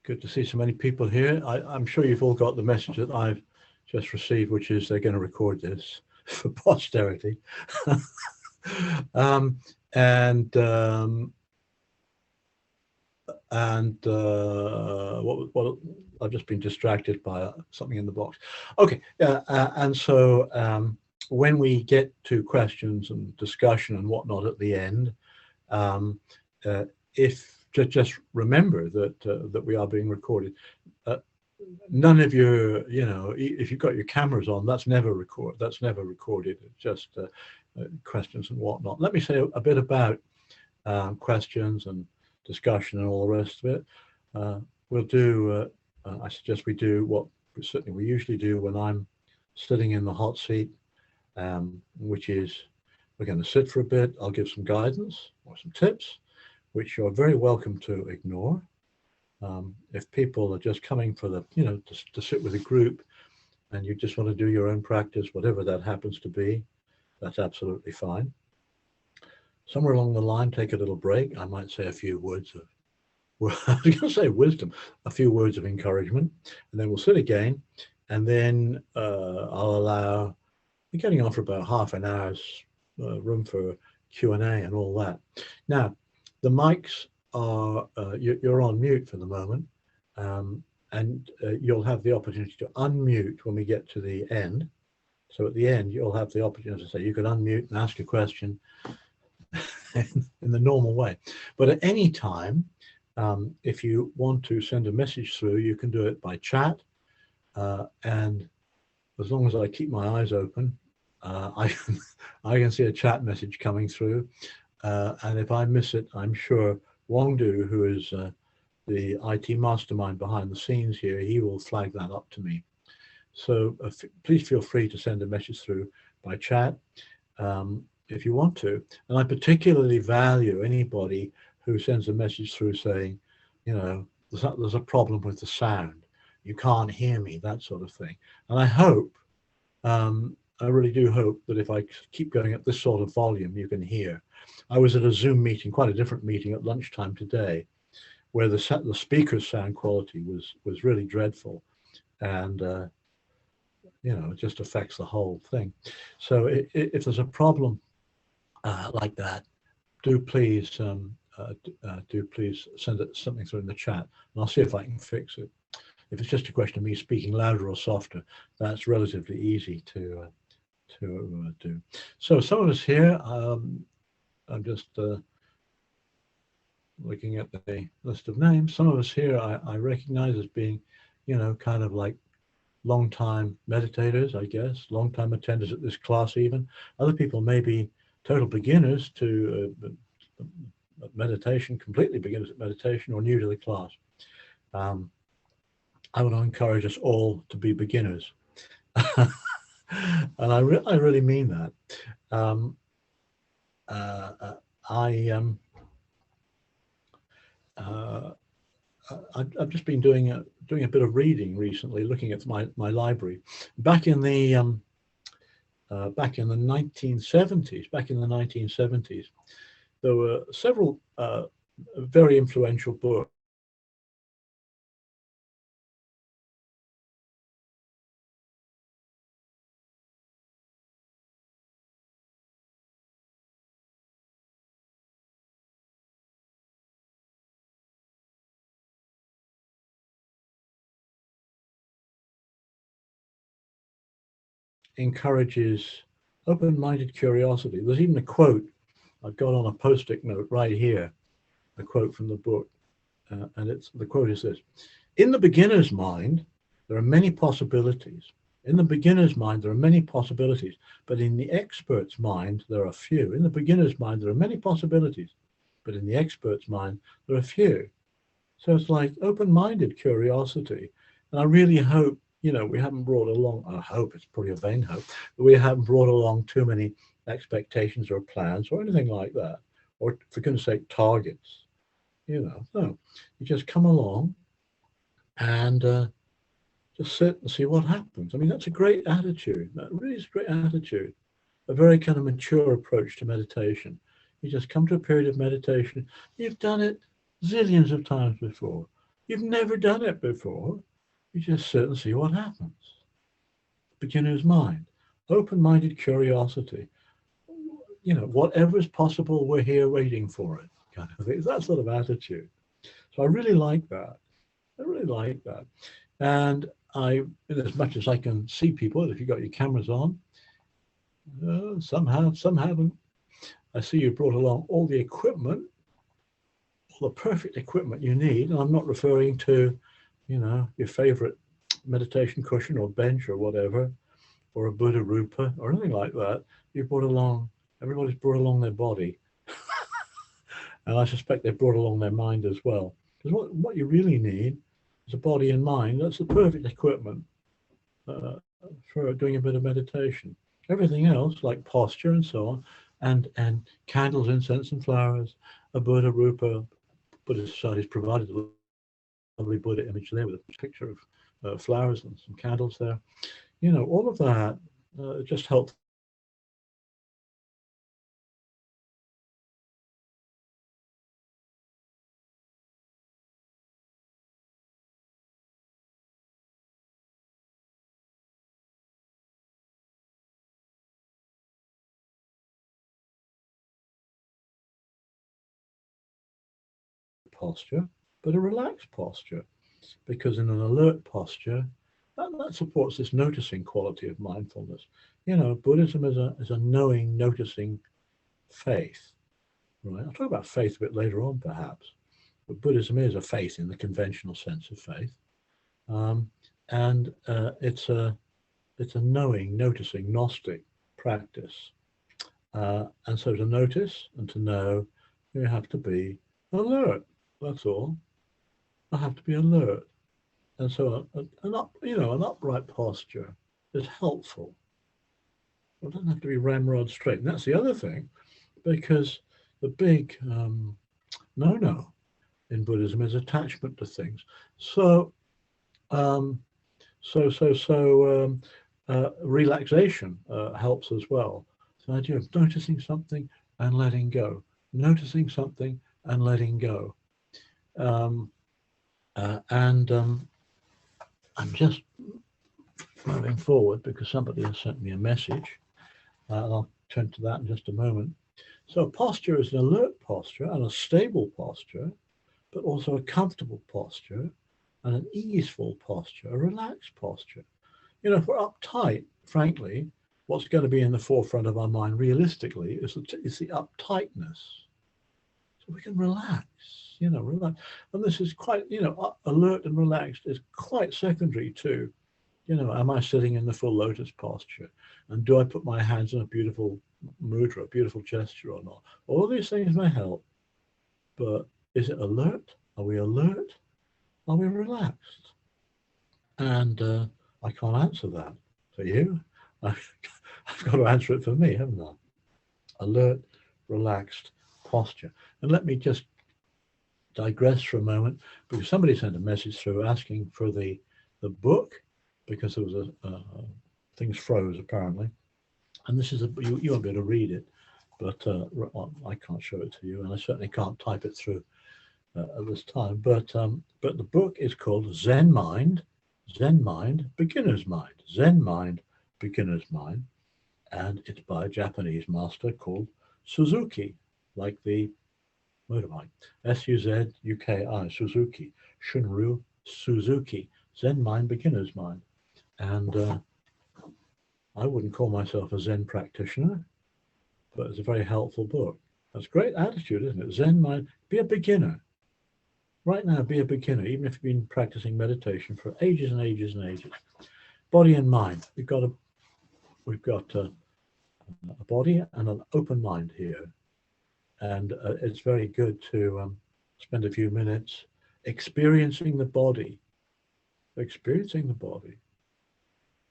Good to see so many people here. I'm sure you've all got the message that I've just received, which is they're going to record this for posterity. um, and what I've just been distracted by something in the box. Okay, and so when we get to questions and discussion and whatnot at the end, if just remember that that we are being recorded. None of your, if you've got your cameras on, that's never recorded. It's just questions and whatnot. Let me say a bit about questions and discussion and all the rest of it. We'll do. I suggest we do what certainly we usually do when I'm sitting in the hot seat, which is we're going to sit for a bit. I'll give some guidance or some tips, which you're very welcome to ignore. If people are just coming for the, to sit with a group and you just want to do your own practice, whatever that happens to be, that's absolutely fine. Somewhere along the line, take a little break. I might say a few words of, I was going to say wisdom, a few words of encouragement, and then we'll sit again. And then I'll allow, we're getting on for about half an hour's room for Q&A and all that. Now, the mics are, you're on mute for the moment, and you'll have the opportunity to unmute when we get to the end. So at the end, you'll have the opportunity to say, you can unmute and ask a question in the normal way. But at any time, if you want to send a message through, you can do it by chat. And as long as I keep my eyes open, I can see a chat message coming through. And if I miss it, I'm sure Wongdu, who is the IT mastermind behind the scenes here, he will flag that up to me. So please feel free to send a message through by chat if you want to. And I particularly value anybody who sends a message through saying, there's a problem with the sound. You can't hear me, that sort of thing. And I hope, I really do hope that if I keep going at this sort of volume, you can hear. I was at a Zoom meeting, quite a different meeting at lunchtime today, where the speaker's sound quality was really dreadful. And, it just affects the whole thing. So if there's a problem like that, do please send something through in the chat, and I'll see if I can fix it. If it's just a question of me speaking louder or softer, that's relatively easy to do. So some of us here, I'm just looking at the list of names. Some of us here I recognize as being, kind of like long-time meditators, I guess, long-time attenders at this class even. Other people may be total beginners to meditation, completely beginners at meditation, or new to the class. I would encourage us all to be beginners. And I really mean that. I've just been doing a bit of reading recently, looking at my library. Back in the 1970s, there were several very influential books. Encourages open-minded curiosity. There's even a quote I've got on a post-it note right here, a quote from the book, and the quote is this: "In the beginner's mind, there are many possibilities. In the beginner's mind, there are many possibilities, but in the expert's mind, there are few. In the beginner's mind, there are many possibilities, but in the expert's mind, there are few." So it's like open-minded curiosity, and I really hope, we haven't brought along, I hope, it's probably a vain hope, but we haven't brought along too many expectations or plans or anything like that, or for goodness sake, targets. No, you just come along and just sit and see what happens. I mean, that's a great attitude. That really is a great attitude. A very kind of mature approach to meditation. You just come to a period of meditation. You've done it zillions of times before. You've never done it before. You just sit and see what happens. Beginner's mind, open-minded curiosity. Whatever is possible, we're here waiting for it, kind of thing. It's that sort of attitude. So I really like that. I really like that. And in as much as I can see people, if you've got your cameras on, some have, some haven't. I see you brought along all the equipment, all the perfect equipment you need. And I'm not referring to, your favorite meditation cushion or bench or whatever, or a Buddha Rupa or anything like that. Everybody's brought along their body. And I suspect they've brought along their mind as well. Because what you really need is a body and mind. That's the perfect equipment for doing a bit of meditation. Everything else, like posture and so on, and candles, incense, and flowers, a Buddha Rupa. Buddhist Society has provided a lovely Buddha image there with a picture of flowers and some candles there. All of that just helps posture, but a relaxed posture, because in an alert posture, that supports this noticing quality of mindfulness. Buddhism is a knowing, noticing faith. Right? I'll talk about faith a bit later on, perhaps. But Buddhism is a faith in the conventional sense of faith, and it's a knowing, noticing, Gnostic practice. And so to notice and to know, you have to be alert. That's all. I have to be alert. And so an upright posture is helpful. It doesn't have to be ramrod straight. And that's the other thing, because the big no-no in Buddhism is attachment to things. So relaxation helps as well. The idea of noticing something and letting go, noticing something and letting go. I'm just moving forward because somebody has sent me a message. I'll turn to that in just a moment. So posture is an alert posture and a stable posture, but also a comfortable posture and an easeful posture, a relaxed posture. If we're uptight, frankly, what's going to be in the forefront of our mind realistically is the uptightness. So we can relax, relax. And this is quite, alert and relaxed is quite secondary to, am I sitting in the full lotus posture? And do I put my hands in a beautiful mudra, a beautiful gesture or not? All these things may help, but is it alert? Are we alert? Are we relaxed? And I can't answer that for you. I've got to answer it for me, haven't I? Alert, relaxed posture. And let me just digress for a moment, because somebody sent a message through asking for the book, because there was things froze apparently. And this is you won't be able to read it, but I can't show it to you, and I certainly can't type it through at this time. But the book is called Zen Mind, Beginner's Mind, Zen Mind, Beginner's Mind, and it's by a Japanese master called Suzuki, like the motorbike, Suzuki, Suzuki, Shunryu Suzuki, Zen Mind, Beginner's Mind. And I wouldn't call myself a Zen practitioner, but it's a very helpful book. That's a great attitude, isn't it? Zen Mind, be a beginner. Right now, be a beginner, even if you've been practicing meditation for ages and ages and ages. Body and mind. We've got a body and an open mind here. And it's very good to spend a few minutes experiencing the body,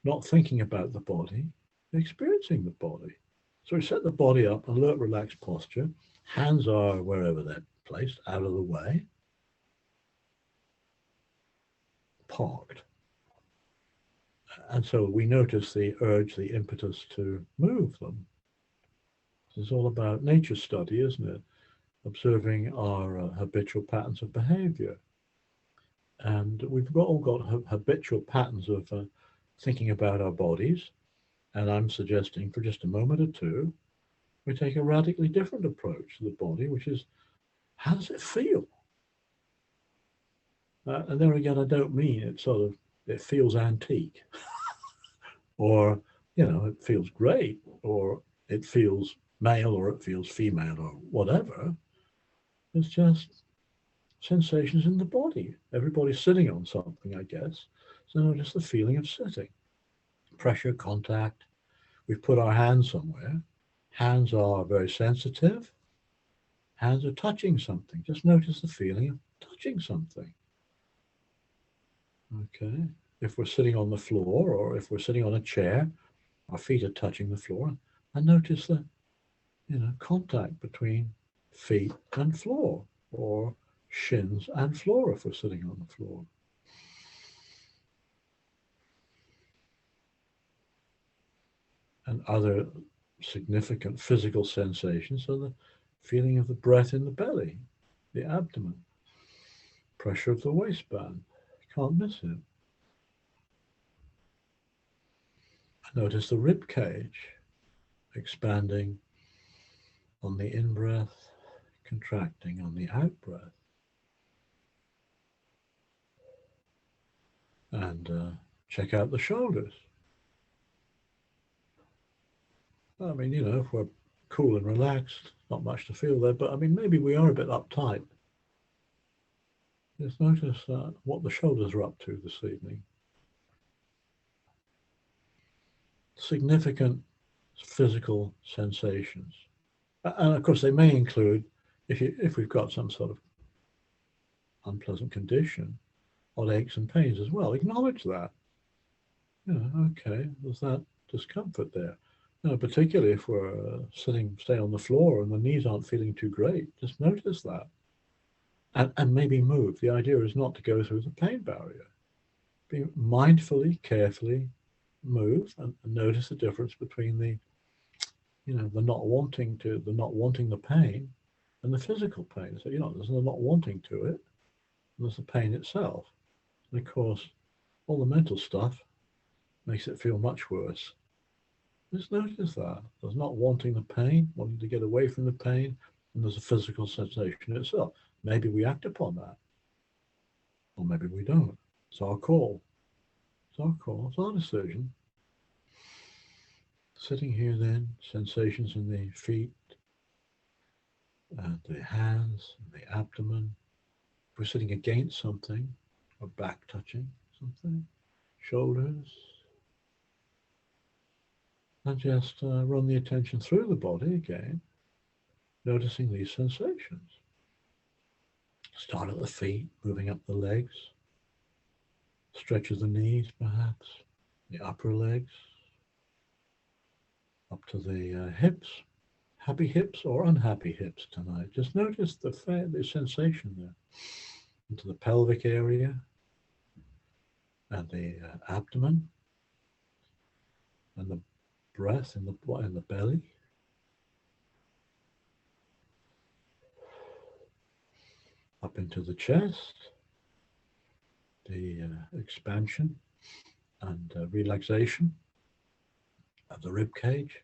not thinking about the body, experiencing the body. So we set the body up, alert, relaxed posture. Hands are wherever they're placed, out of the way, parked. And so we notice the urge, the impetus to move them. It's all about nature study, isn't it? Observing our habitual patterns of behavior. And we've all got habitual patterns of thinking about our bodies. And I'm suggesting for just a moment or two, we take a radically different approach to the body, which is, how does it feel? And there again, I don't mean it feels antique, or, it feels great, or it feels male, or it feels female, or whatever. It's just sensations in the body. Everybody's sitting on something, I guess. So notice the feeling of sitting. Pressure, contact. We've put our hands somewhere. Hands are very sensitive. Hands are touching something. Just notice the feeling of touching something. Okay. If we're sitting on the floor, or if we're sitting on a chair, our feet are touching the floor, and notice the, contact between feet and floor, or shins and floor if we're sitting on the floor. And other significant physical sensations are the feeling of the breath in the belly, the abdomen, pressure of the waistband. You can't miss it. Notice the rib cage expanding on the in-breath, contracting on the out-breath. And check out the shoulders. I mean, if we're cool and relaxed, not much to feel there, but I mean, maybe we are a bit uptight. Just notice what the shoulders are up to this evening. Significant physical sensations. And of course, they may include, if we've got some sort of unpleasant condition, odd aches and pains as well. Acknowledge that. Okay, there's that discomfort there. Particularly if we're stay on the floor and the knees aren't feeling too great, just notice that. And maybe move. The idea is not to go through the pain barrier. Be mindfully, carefully move and notice the difference between the not wanting the pain and the physical pain. So, there's the not wanting to it, and there's the pain itself. And of course, all the mental stuff makes it feel much worse. Just notice that. There's not wanting the pain, wanting to get away from the pain, and there's a physical sensation itself. Maybe we act upon that, or maybe we don't. It's our call. It's our call. It's our decision. Sitting here then, sensations in the feet, and the hands, and the abdomen. If we're sitting against something, or back touching something, shoulders, and just run the attention through the body again, noticing these sensations. Start at the feet, moving up the legs, stretch of the knees perhaps, the upper legs, up to the hips, happy hips or unhappy hips tonight. Just notice the sensation there, into the pelvic area and the abdomen and the breath in the belly. Up into the chest, the expansion and relaxation of the rib cage.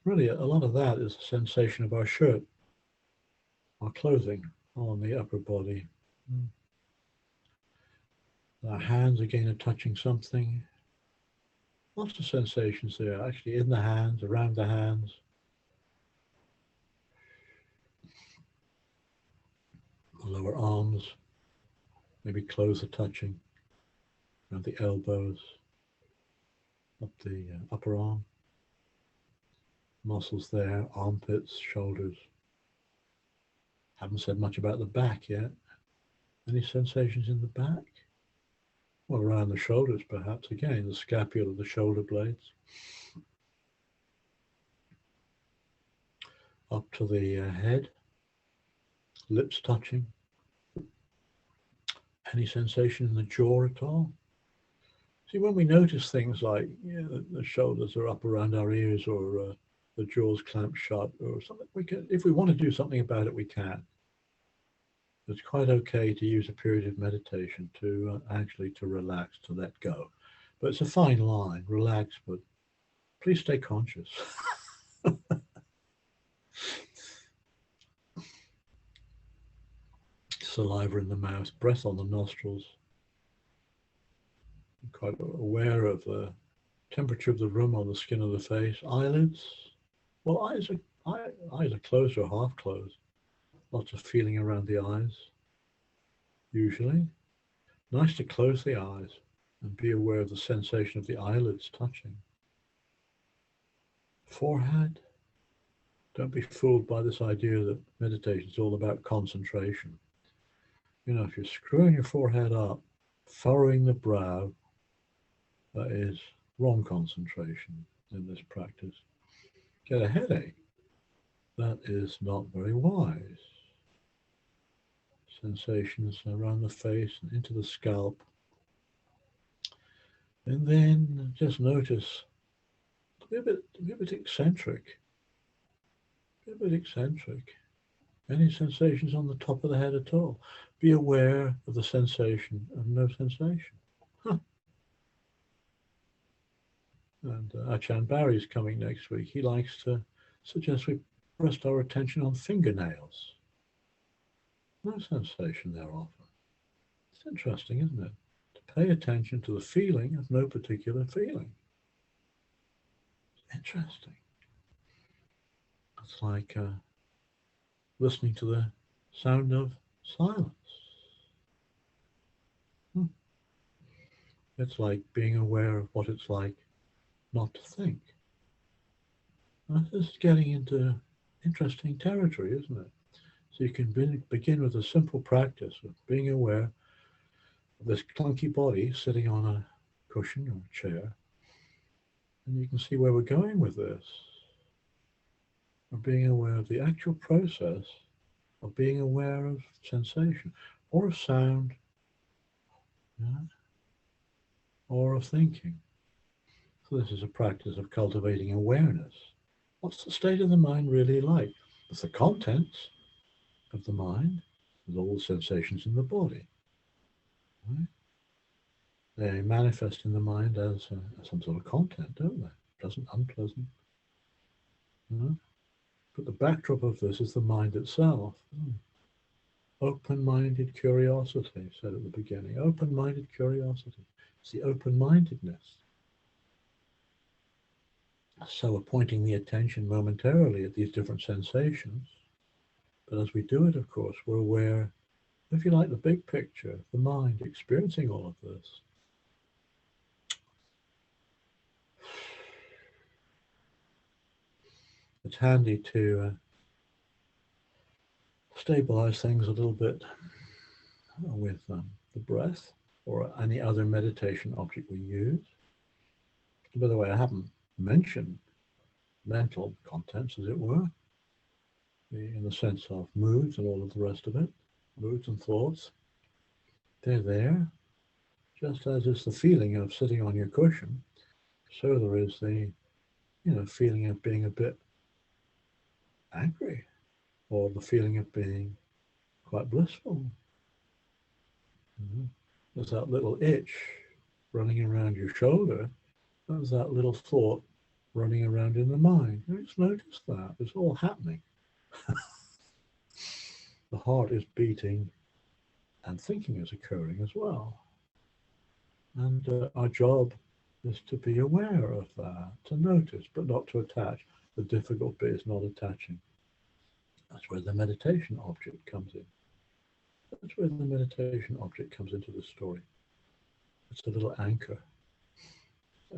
Really, a lot of that is the sensation of our shirt, our clothing on the upper body. Our hands again are touching something. Lots of sensations there, actually, in the hands, around the hands. The lower arms, maybe clothes are touching, around the elbows, up the upper arm. Muscles there, armpits, shoulders. Haven't said much about the back yet. Any sensations in the back? Well, around the shoulders, perhaps. Again, the scapula, the shoulder blades. Up to the head, lips touching. Any sensation in the jaw at all? See, when we notice things like the shoulders are up around our ears, or the jaw's clamped shut, or something, if we want to do something about it, we can. It's quite okay to use a period of meditation to actually to relax, to let go. But it's a fine line, relax, but please stay conscious. Saliva in the mouth, breath on the nostrils. Quite aware of the temperature of the room or the skin of the face. Eyelids. Well, eyes are closed or half closed. Lots of feeling around the eyes, usually. Nice to close the eyes and be aware of the sensation of the eyelids touching. Forehead. Don't be fooled by this idea that meditation is all about concentration. You know, if you're screwing your forehead up, furrowing the brow, that is wrong concentration in this practice. Get a headache. That is not very wise. Sensations around the face and into the scalp. And then just notice, be a bit eccentric. Be a bit eccentric. Any sensations on the top of the head at all? Be aware of the sensation of no sensation. Huh. And Ajahn Barry's coming next week. He likes to suggest we rest our attention on fingernails. No sensation there often. It's interesting, isn't it? To pay attention to the feeling of no particular feeling. Interesting. It's like listening to the sound of silence. It's like being aware of what it's like not to think. This is getting into interesting territory, isn't it? So you can begin with a simple practice of being aware of this clunky body sitting on a cushion or a chair. And you can see where we're going with this. Or being aware of the actual process of being aware of sensation or of sound, yeah, or of thinking. So this is a practice of cultivating awareness. What's the state of the mind really like? It's the contents of the mind with all the sensations in the body. Right? They manifest in the mind as some sort of content, don't they? Pleasant, unpleasant. But the backdrop of this is the mind itself. Open-minded curiosity, said at the beginning. Open-minded curiosity. It's the open-mindedness. So we're pointing the attention momentarily at these different sensations. But as we do it, of course, we're aware, if you like, the big picture, the mind experiencing all of this. It's handy to stabilize things a little bit with the breath or any other meditation object we use. By the way, I haven't mentioned mental contents, as it were, in the sense of moods and all of the rest of it, moods and thoughts. They're there, just as is the feeling of sitting on your cushion. So there is the, feeling of being a bit angry, or the feeling of being quite blissful. There's that little itch running around your shoulder. There's that little thought running around in the mind. You just notice that. It's all happening. The heart is beating and thinking is occurring as well. And our job is to be aware of that, to notice, but not to attach. The difficult bit is not attaching. That's where the meditation object comes in. That's where the meditation object comes into the story. It's a little anchor.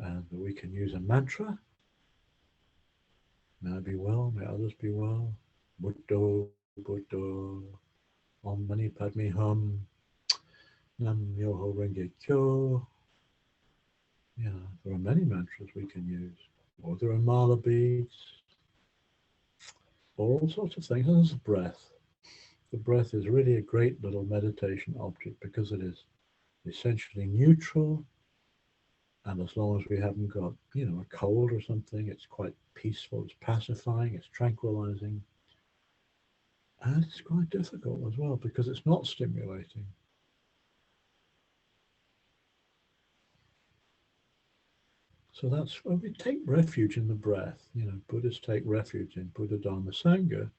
And we can use a mantra. May I be well, may others be well. Buddho, Buddho. Om Mani Padme Hum. Nam Myoho Renge Kyo. Yeah, there are many mantras we can use. Or there are mala beads. Or all sorts of things. And there's the breath. The breath is really a great little meditation object because it is essentially neutral. And as long as we haven't got, a cold or something, it's quite peaceful, it's pacifying, it's tranquilizing. And it's quite difficult as well because it's not stimulating. So that's when we take refuge in the breath. Buddhists take refuge in Buddha, Dharma, Sangha.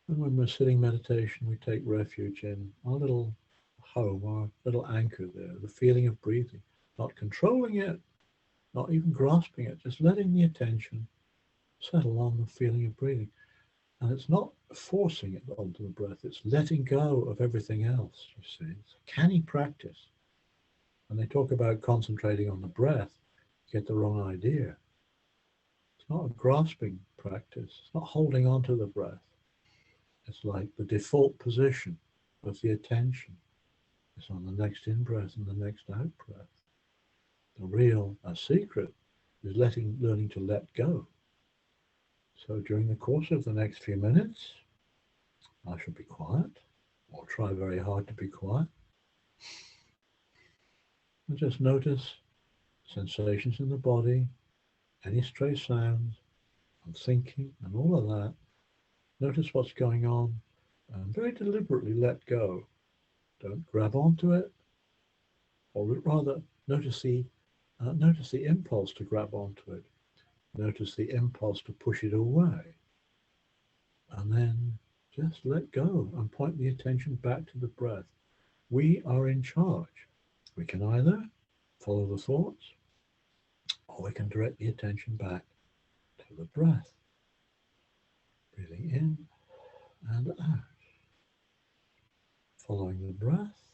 And when we're sitting meditation, we take refuge in our little home, our little anchor there, the feeling of breathing, not controlling it, not even grasping it, just letting the attention settle on the feeling of breathing. And it's not forcing it onto the breath, it's letting go of everything else, you see. It's a canny practice. When they talk about concentrating on the breath, you get the wrong idea. It's not a grasping practice, it's not holding on to the breath. It's like the default position of the attention. It's on the next in-breath and the next out-breath. The real secret is learning to let go. So during the course of the next few minutes, I shall be quiet, or try very hard to be quiet. And just notice sensations in the body, any stray sounds, and thinking, and all of that. Notice what's going on, and very deliberately let go. Don't grab onto it, or rather notice the impulse to grab onto it. Notice the impulse to push it away. And then just let go and point the attention back to the breath. We are in charge. We can either follow the thoughts, or we can direct the attention back to the breath. Breathing in and out. Following the breath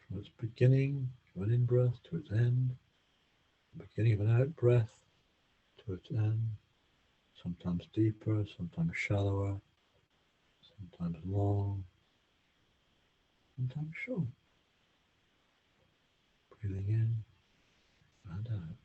from its beginning to an in-breath to its end, the beginning of an out-breath to its end, sometimes deeper, sometimes shallower, sometimes long, sometimes short. Breathing in and out.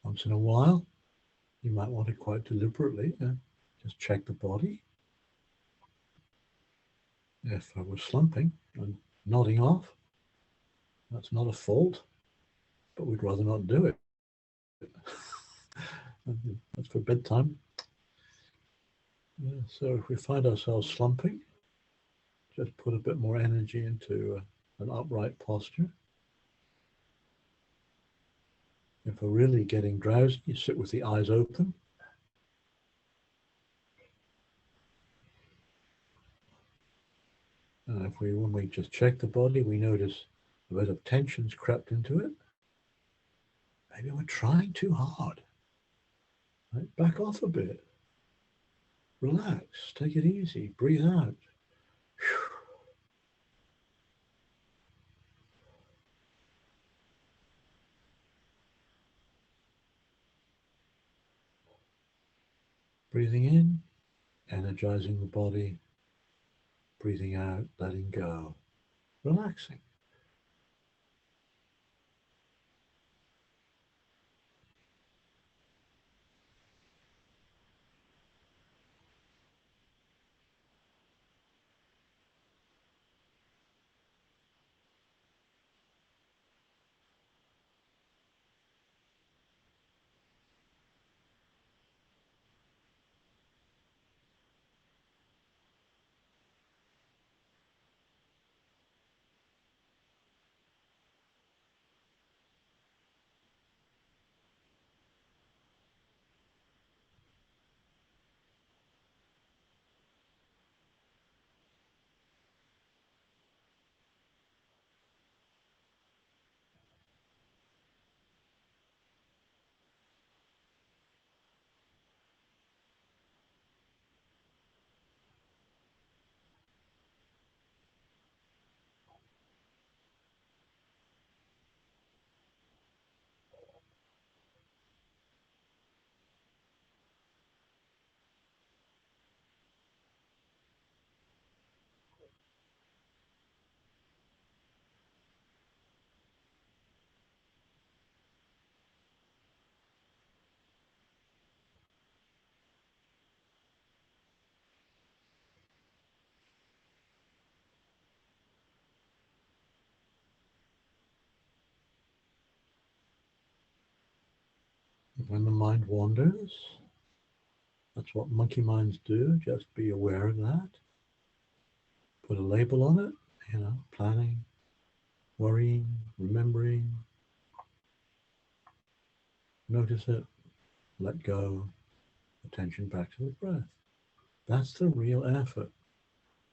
Once in a while, you might want to quite deliberately just check the body. If I was slumping and nodding off, that's not a fault, but we'd rather not do it. That's for bedtime. So if we find ourselves slumping, just put a bit more energy into an upright posture. If we're really getting drowsy, you sit with the eyes open. And when we just check the body, we notice a bit of tension's crept into it. Maybe we're trying too hard. Right? Back off a bit. Relax. Take it easy. Breathe out. Breathing in, energizing the body. Breathing out, letting go, relaxing. When the mind wanders, that's what monkey minds do. Just be aware of that. Put a label on it, planning, worrying, remembering. Notice it, let go, attention back to the breath. That's the real effort.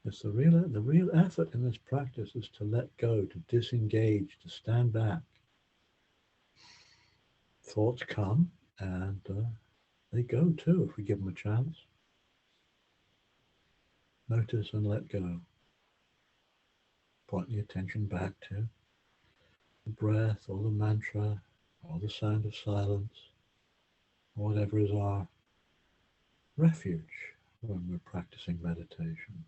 It's the real effort in this practice is to let go, to disengage, to stand back. Thoughts come and they go too if we give them a chance. Notice and let go. Point the attention back to the breath or the mantra or the sound of silence, or whatever is our refuge when we're practicing meditation.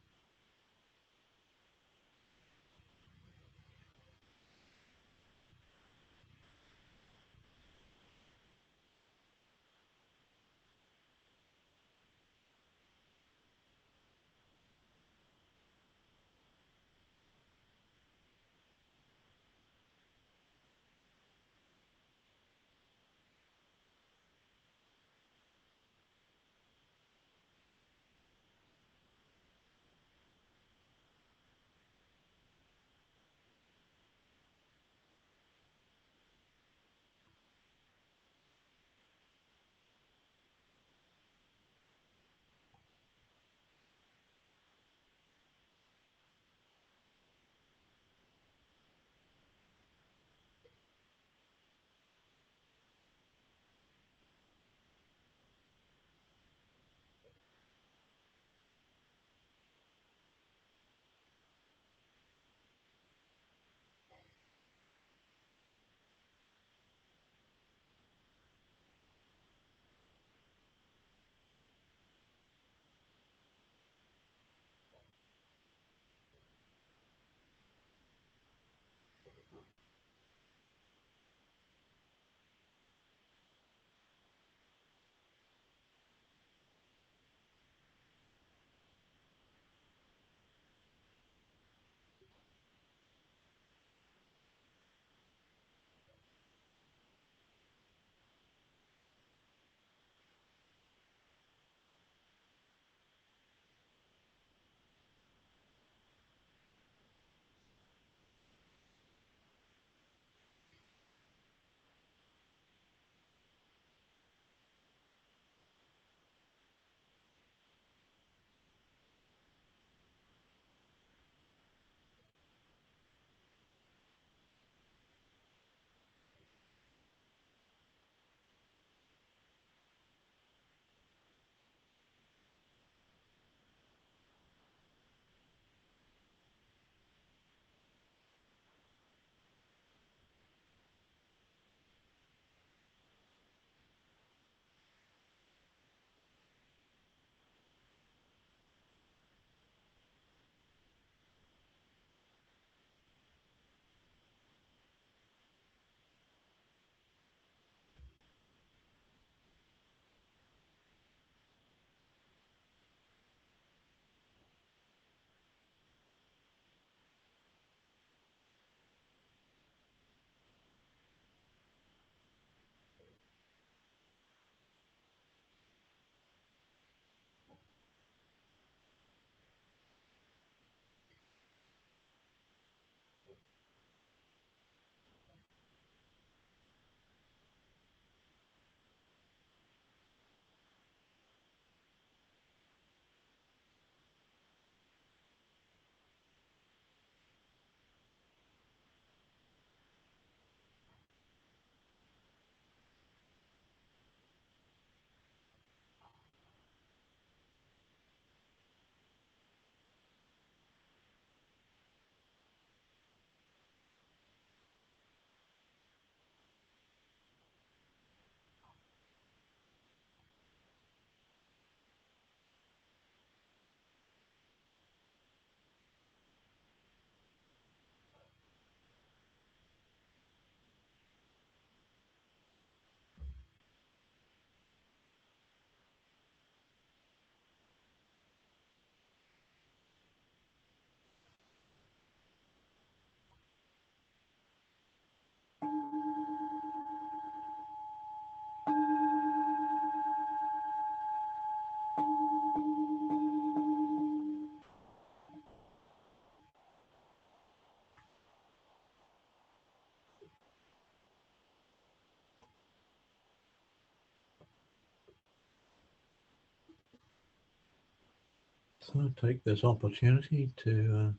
So take this opportunity to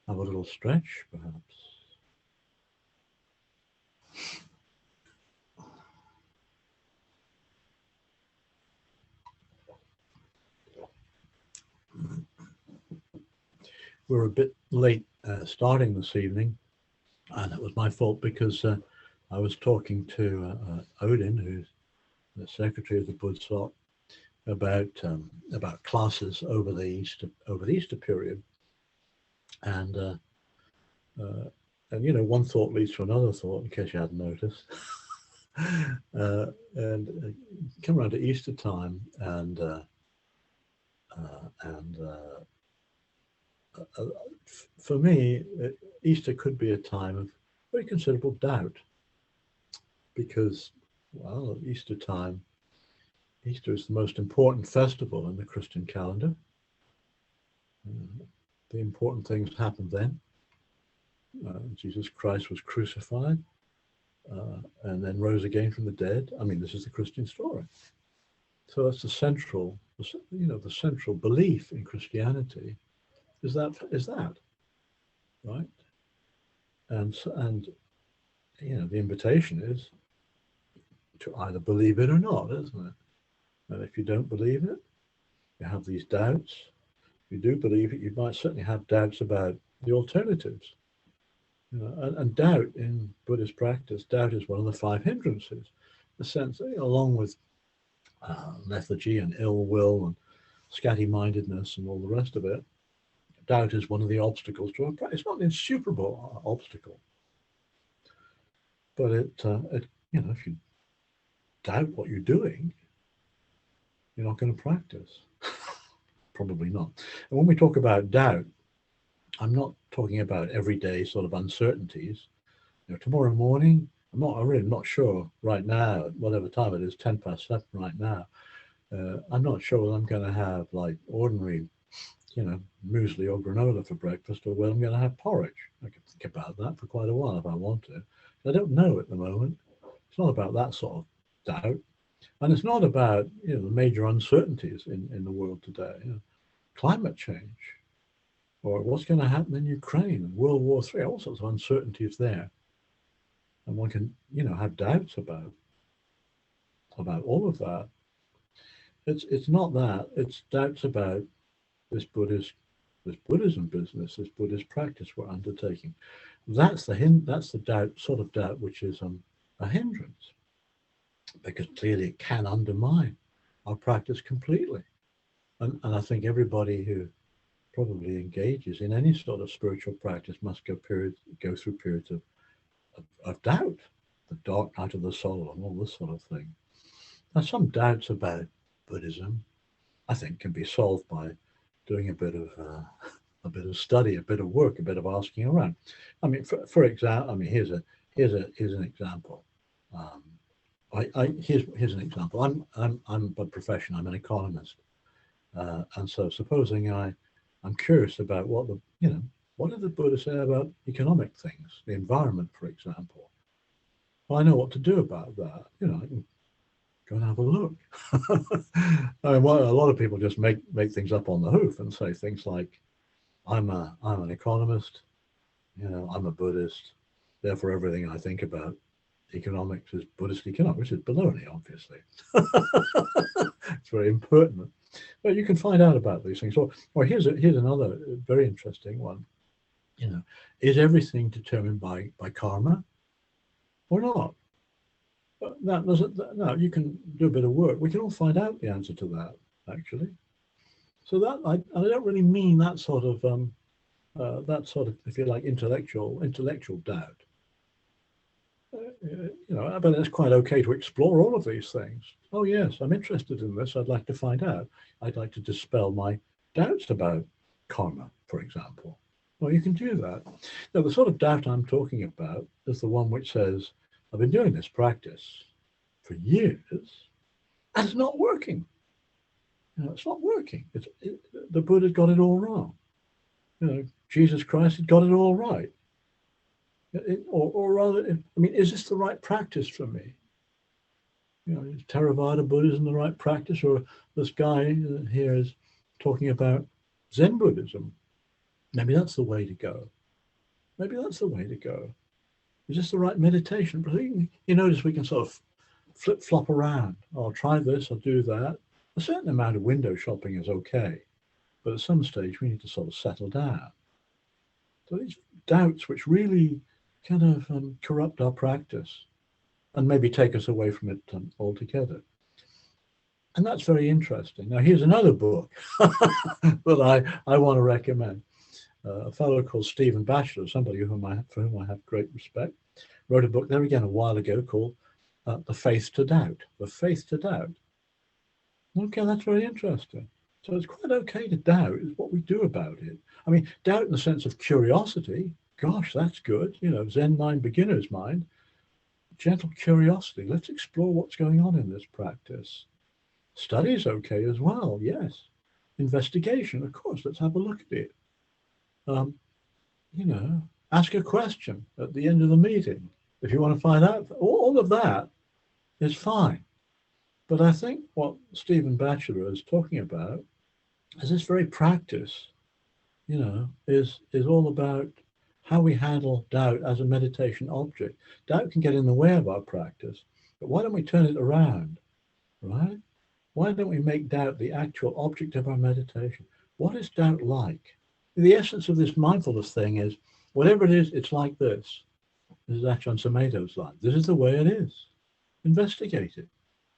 have a little stretch, perhaps. We're a bit late starting this evening, and it was my fault because I was talking to Odin, who's the secretary of the Buddhist Society, about classes over the Easter period, and you know, one thought leads to another thought, in case you hadn't noticed. And come around to Easter time, and for me, Easter could be a time of very considerable doubt, because, well, Easter is the most important festival in the Christian calendar. The important things happened then. Jesus Christ was crucified and then rose again from the dead. I mean, this is the Christian story. So that's the central belief in Christianity is that, right? And you know, the invitation is to either believe it or not, isn't it? And if you don't believe it, you have these doubts. If you do believe it, you might certainly have doubts about the alternatives. You know, and doubt in Buddhist practice, doubt is one of the 5 hindrances. The sense, along with lethargy and ill will and scatty-mindedness and all the rest of it, doubt is one of the obstacles to our practice. It's not an insuperable obstacle, but it you know, if you doubt what you're doing, you're not going to practice. Probably not. And when we talk about doubt, I'm not talking about everyday sort of uncertainties. You know, tomorrow morning, I'm really not sure right now, whatever time it is, 7:10 right now. I'm not sure whether I'm going to have like ordinary, you know, muesli or granola for breakfast, or whether I'm going to have porridge. I could think about that for quite a while if I want to. I don't know at the moment. It's not about that sort of doubt, and it's not about, you know, the major uncertainties in the world today. You know, climate change, or what's going to happen in Ukraine, and World War III, all sorts of uncertainties there. And one can, you know, have doubts about all of that. It's not that, it's doubts about this Buddhism business, this Buddhist practice we're undertaking. That's the doubt, sort of doubt, which is a hindrance, because clearly it can undermine our practice completely. And I think everybody who probably engages in any sort of spiritual practice must go through periods of doubt, the dark night of the soul and all this sort of thing. Now, some doubts about Buddhism, I think, can be solved by doing a bit of study, a bit of work, a bit of asking around. I mean, for example, I mean, here's an example. Here's an example. I'm by profession, I'm an economist, and so supposing I'm curious about what did the Buddha say about economic things, the environment, for example. Well, I know what to do about that. You know, I can go and have a look. I mean, well, a lot of people just make things up on the hoof and say things like, I'm an economist, you know, I'm a Buddhist, therefore everything I think about economics is Buddhist economics, which is baloney, obviously. It's very impertinent. But you can find out about these things. Or here's another very interesting one. You know, is everything determined by karma or not? That doesn't. No, you can do a bit of work. We can all find out the answer to that, actually. So that I don't really mean that sort of if you like, intellectual doubt. You know, but it's quite okay to explore all of these things. Oh yes, I'm interested in this. I'd like to find out. I'd like to dispel my doubts about karma, for example. Well, you can do that. Now, the sort of doubt I'm talking about is the one which says, I've been doing this practice for years, and it's not working. You know, it's not working. The Buddha got it all wrong. You know, Jesus Christ had got it all right. Or rather, I mean, is this the right practice for me? You know, is Theravada Buddhism the right practice? Or this guy here is talking about Zen Buddhism, maybe that's the way to go. Maybe that's the way to go. Is this the right meditation? But you notice we can sort of flip-flop around. I'll try this, I'll do that. A certain amount of window shopping is okay, but at some stage we need to sort of settle down. So these doubts which really kind of corrupt our practice and maybe take us away from it altogether. And that's very interesting. Now here's another book that I want to recommend. A fellow called Stephen Batchelor, somebody for whom I have great respect, wrote a book there again a while ago called The Faith to Doubt. The Faith to Doubt. Okay, that's very interesting. So it's quite okay to doubt. It's what we do about it. I mean, doubt in the sense of curiosity. Gosh, that's good. You know, Zen mind, beginner's mind. Gentle curiosity. Let's explore what's going on in this practice. Study is okay as well. Yes. Investigation, of course. Let's have a look at it. You know, ask a question at the end of the meeting if you want to find out. All of that is fine. But I think what Stephen Batchelor is talking about is this very practice, you know, is all about how we handle doubt as a meditation object. Doubt can get in the way of our practice, but why don't we turn it around, right? Why don't we make doubt the actual object of our meditation? What is doubt like? The essence of this mindfulness thing is, whatever it is, it's like this. This is Ajahn Sumedho's line. This is the way it is. Investigate it.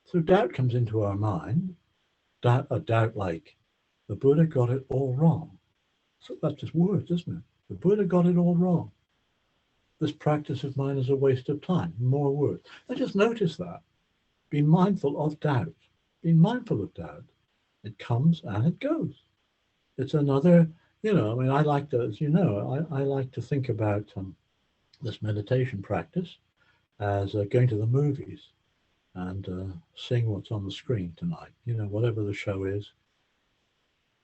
So doubt comes into our mind, a doubt like, the Buddha got it all wrong. So that's just words, isn't it? The Buddha got it all wrong. This practice of mine is a waste of time. More words. And just notice that. Be mindful of doubt. Be mindful of doubt. It comes and it goes. It's another, you know, I mean, I like to, as you know, I like to think about this meditation practice as going to the movies and seeing what's on the screen tonight. You know, whatever the show is,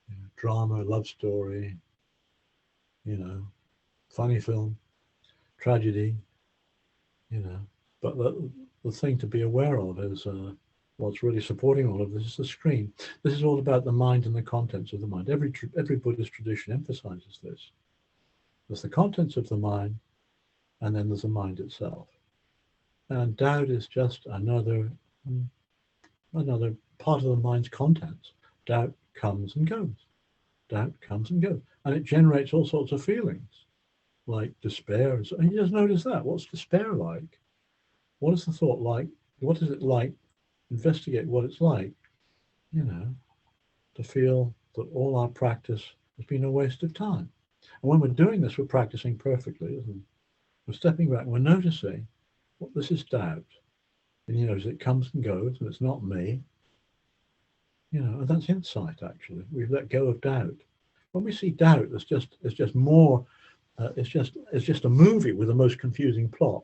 you know, drama, love story, you know, funny film, tragedy, you know. But the thing to be aware of is what's really supporting all of this is the screen. This is all about the mind and the contents of the mind. Every Buddhist tradition emphasizes this. There's the contents of the mind, and then there's the mind itself. And doubt is just another part of the mind's contents. Doubt comes and goes. Doubt comes and goes. And it generates all sorts of feelings, like despair. And you just notice that. What's despair like? What is the thought like? What is it like? Investigate what it's like, you know, to feel that all our practice has been a waste of time. And when we're doing this, we're practicing perfectly, isn't it? We're stepping back, we're noticing what this is doubt. And you notice it comes and goes, and it's not me. You know, and that's insight, actually. We've let go of doubt. When we see doubt, it's just more, it's just a movie with the most confusing plot.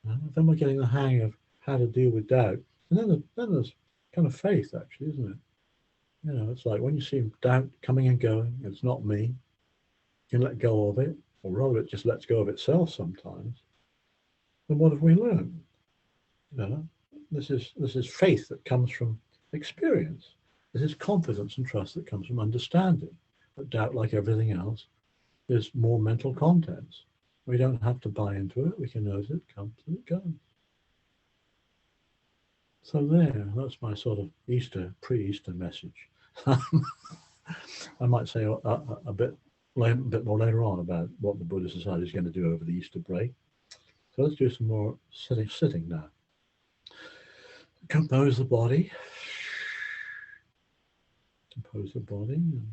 Then we're getting the hang of how to deal with doubt. And then there's kind of faith, actually, isn't it? You know, it's like when you see doubt coming and going, it's not me. You can let go of it, or rather it just lets go of itself sometimes. Then what have we learned? You know, this is faith that comes from experience. This is confidence and trust that comes from understanding. But doubt, like everything else, is more mental contents. We don't have to buy into it. We can notice it comes and it goes. So there, that's my sort of pre-Easter message. I might say a bit more later on about what the Buddhist Society is going to do over the Easter break. So let's do some more sitting now. Compose the body. Compose the body. And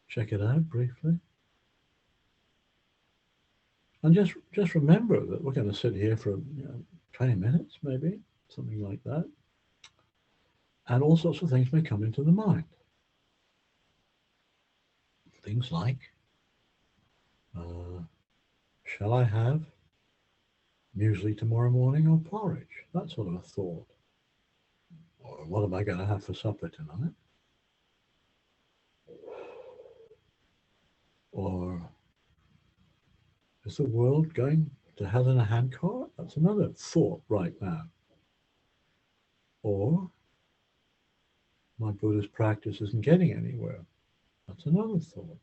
check it out briefly. And just remember that we're going to sit here for 20 minutes, maybe, something like that. And all sorts of things may come into the mind. Things like, shall I have muesli tomorrow morning or porridge? That sort of a thought. Or what am I going to have for supper tonight? Or is the world going to hell in a handcart? That's another thought right now. Or my Buddhist practice isn't getting anywhere. That's another thought.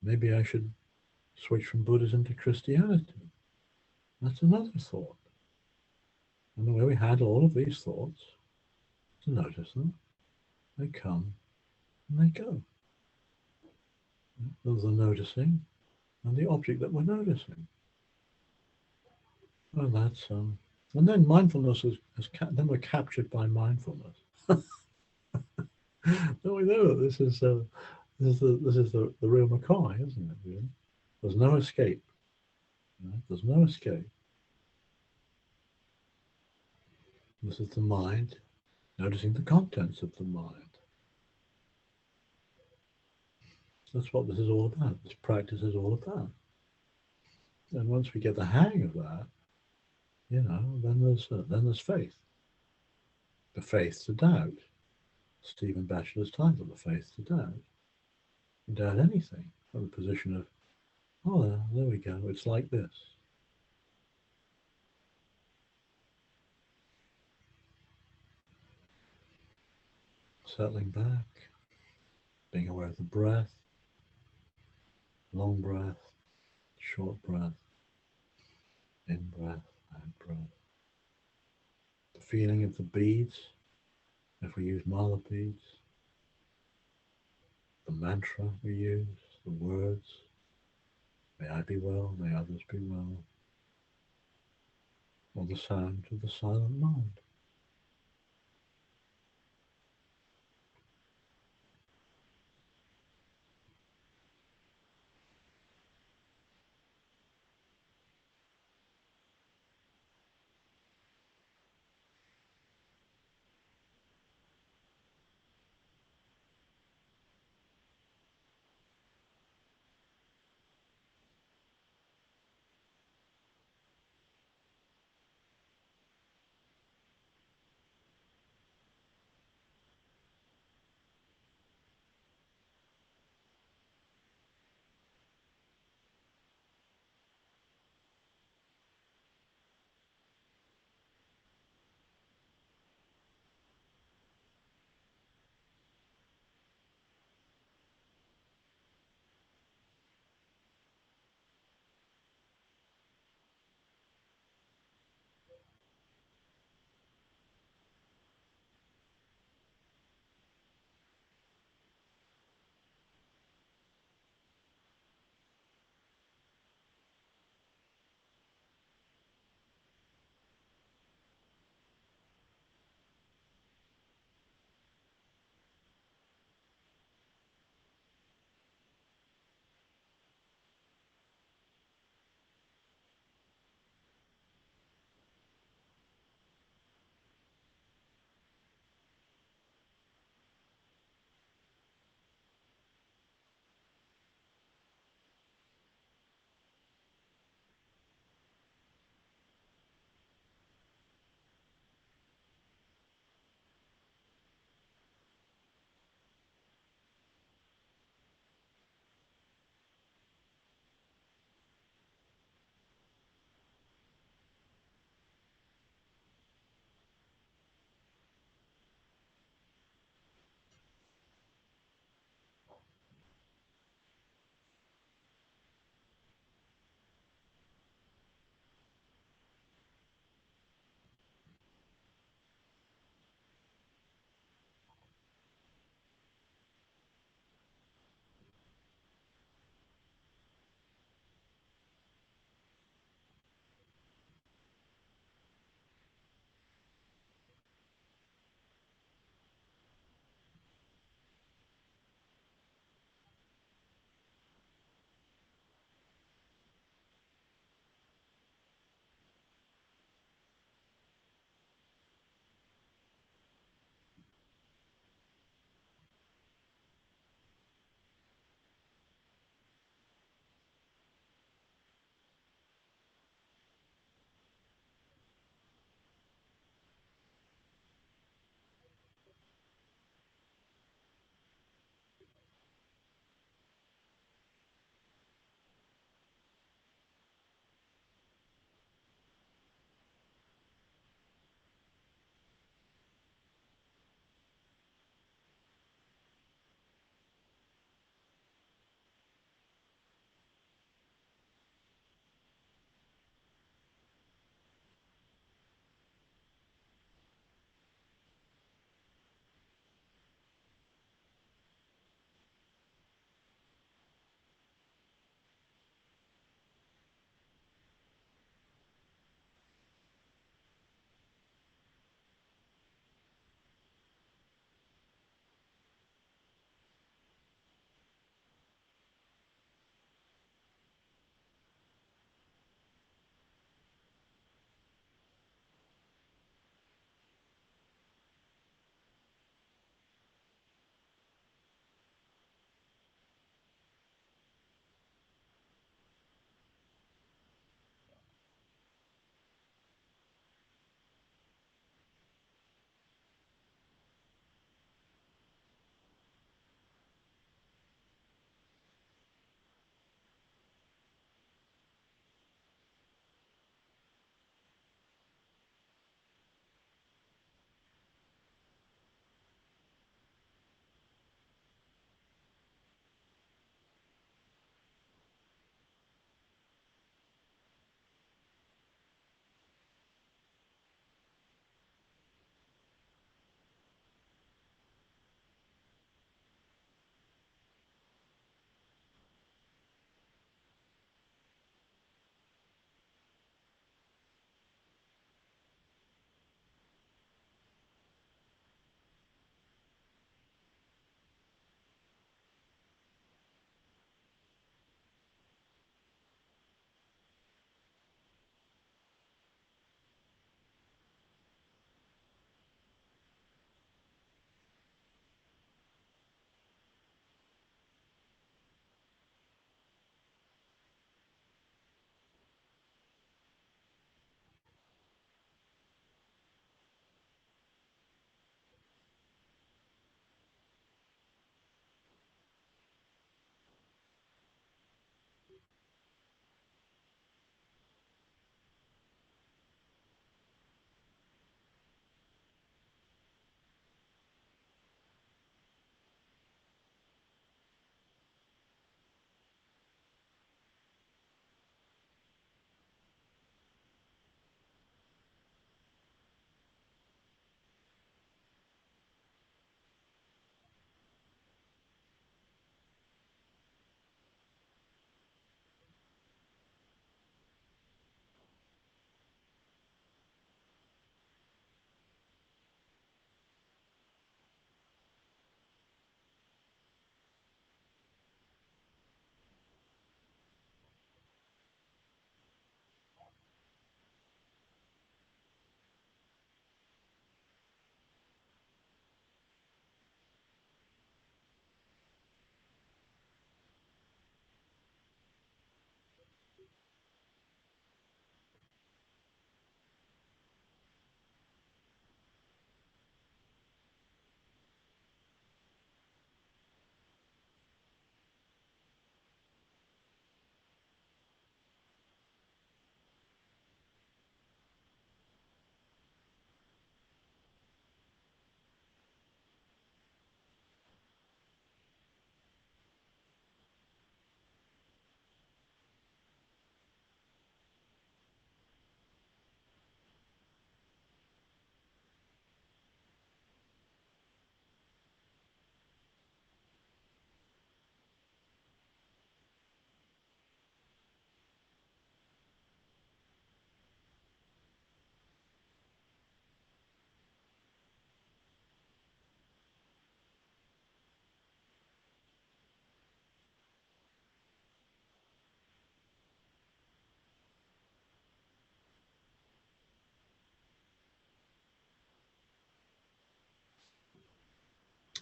Maybe I should switch from Buddhism to Christianity. That's another thought. And the way we had all of these thoughts, to notice them, they come and they go. There's the noticing and the object that we're noticing. Well, that's and then mindfulness then we're captured by mindfulness. So we know that this is the real McCoy, isn't it? Really? There's no escape. There's no escape. This is the mind noticing the contents of the mind. That's what this is all about. This practice is all about. And once we get the hang of that, then there's faith. The faith to doubt. Stephen Batchelor's title, The Faith to Doubt. You doubt anything from the position of, oh, there we go, it's like this. Settling back, being aware of the breath, long breath, short breath, in breath, out breath. The feeling of the beads, if we use mala beads, the mantra we use, the words, may I be well, may others be well, or the sound of the silent mind.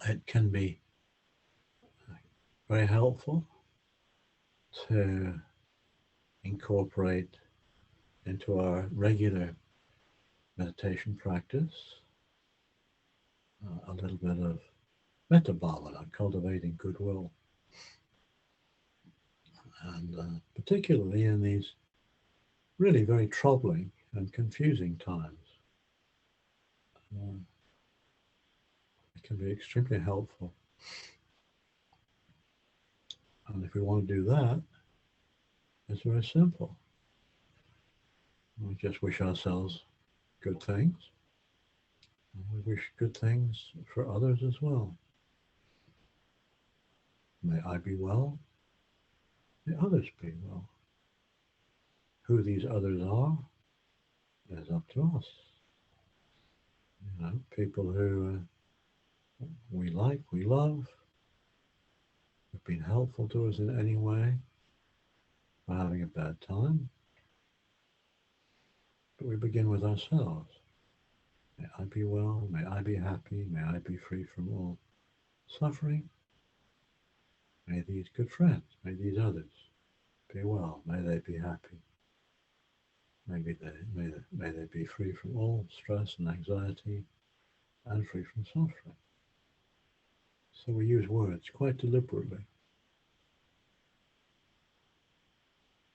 it can be very helpful to incorporate into our regular meditation practice a little bit of metta bhavana, cultivating goodwill, and particularly in these really very troubling and confusing times. It can be extremely helpful. And if we want to do that, it's very simple. We just wish ourselves good things. And we wish good things for others as well. May I be well. May others be well. Who these others are is up to us. You know, people who we like, we love, have been helpful to us in any way, we're having a bad time. But we begin with ourselves. May I be well, may I be happy, may I be free from all suffering. May these good friends, may these others be well, may they be happy. May they be free from all stress and anxiety and free from suffering. So we use words quite deliberately.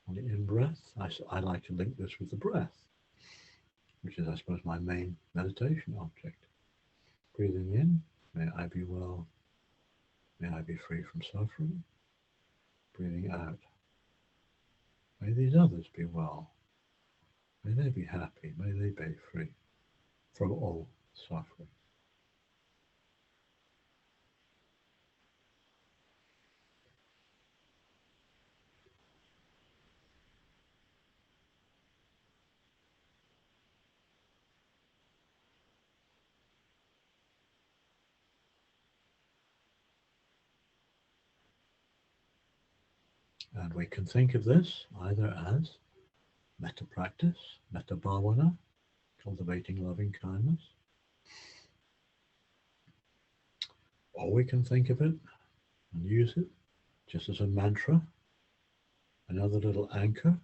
On the in-breath, I like to link this with the breath, which is, I suppose, my main meditation object. Breathing in, may I be well, may I be free from suffering. Breathing out, may these others be well, may they be happy, may they be free from all suffering. And we can think of this either as metta practice, metta bhavana, cultivating loving kindness, or we can think of it and use it just as a mantra, another little anchor,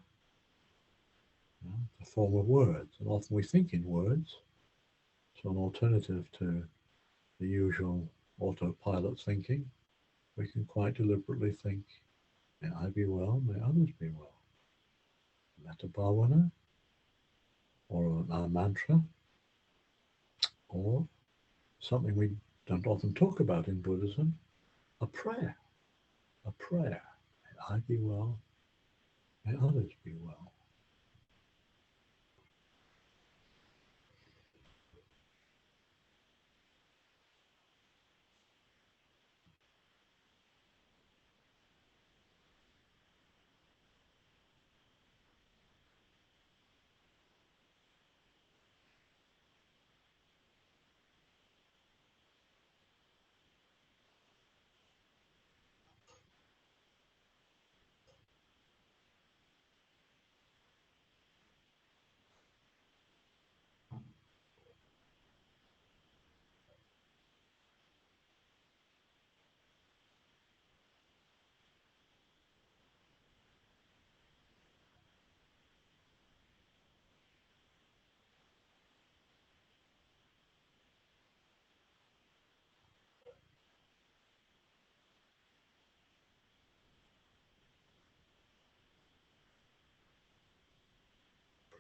a form of words. And often we think in words, so an alternative to the usual autopilot thinking, we can quite deliberately think, may I be well, may others be well. Metta bhavana, or a mantra, or something we don't often talk about in Buddhism, a prayer. A prayer. May I be well, may others be well.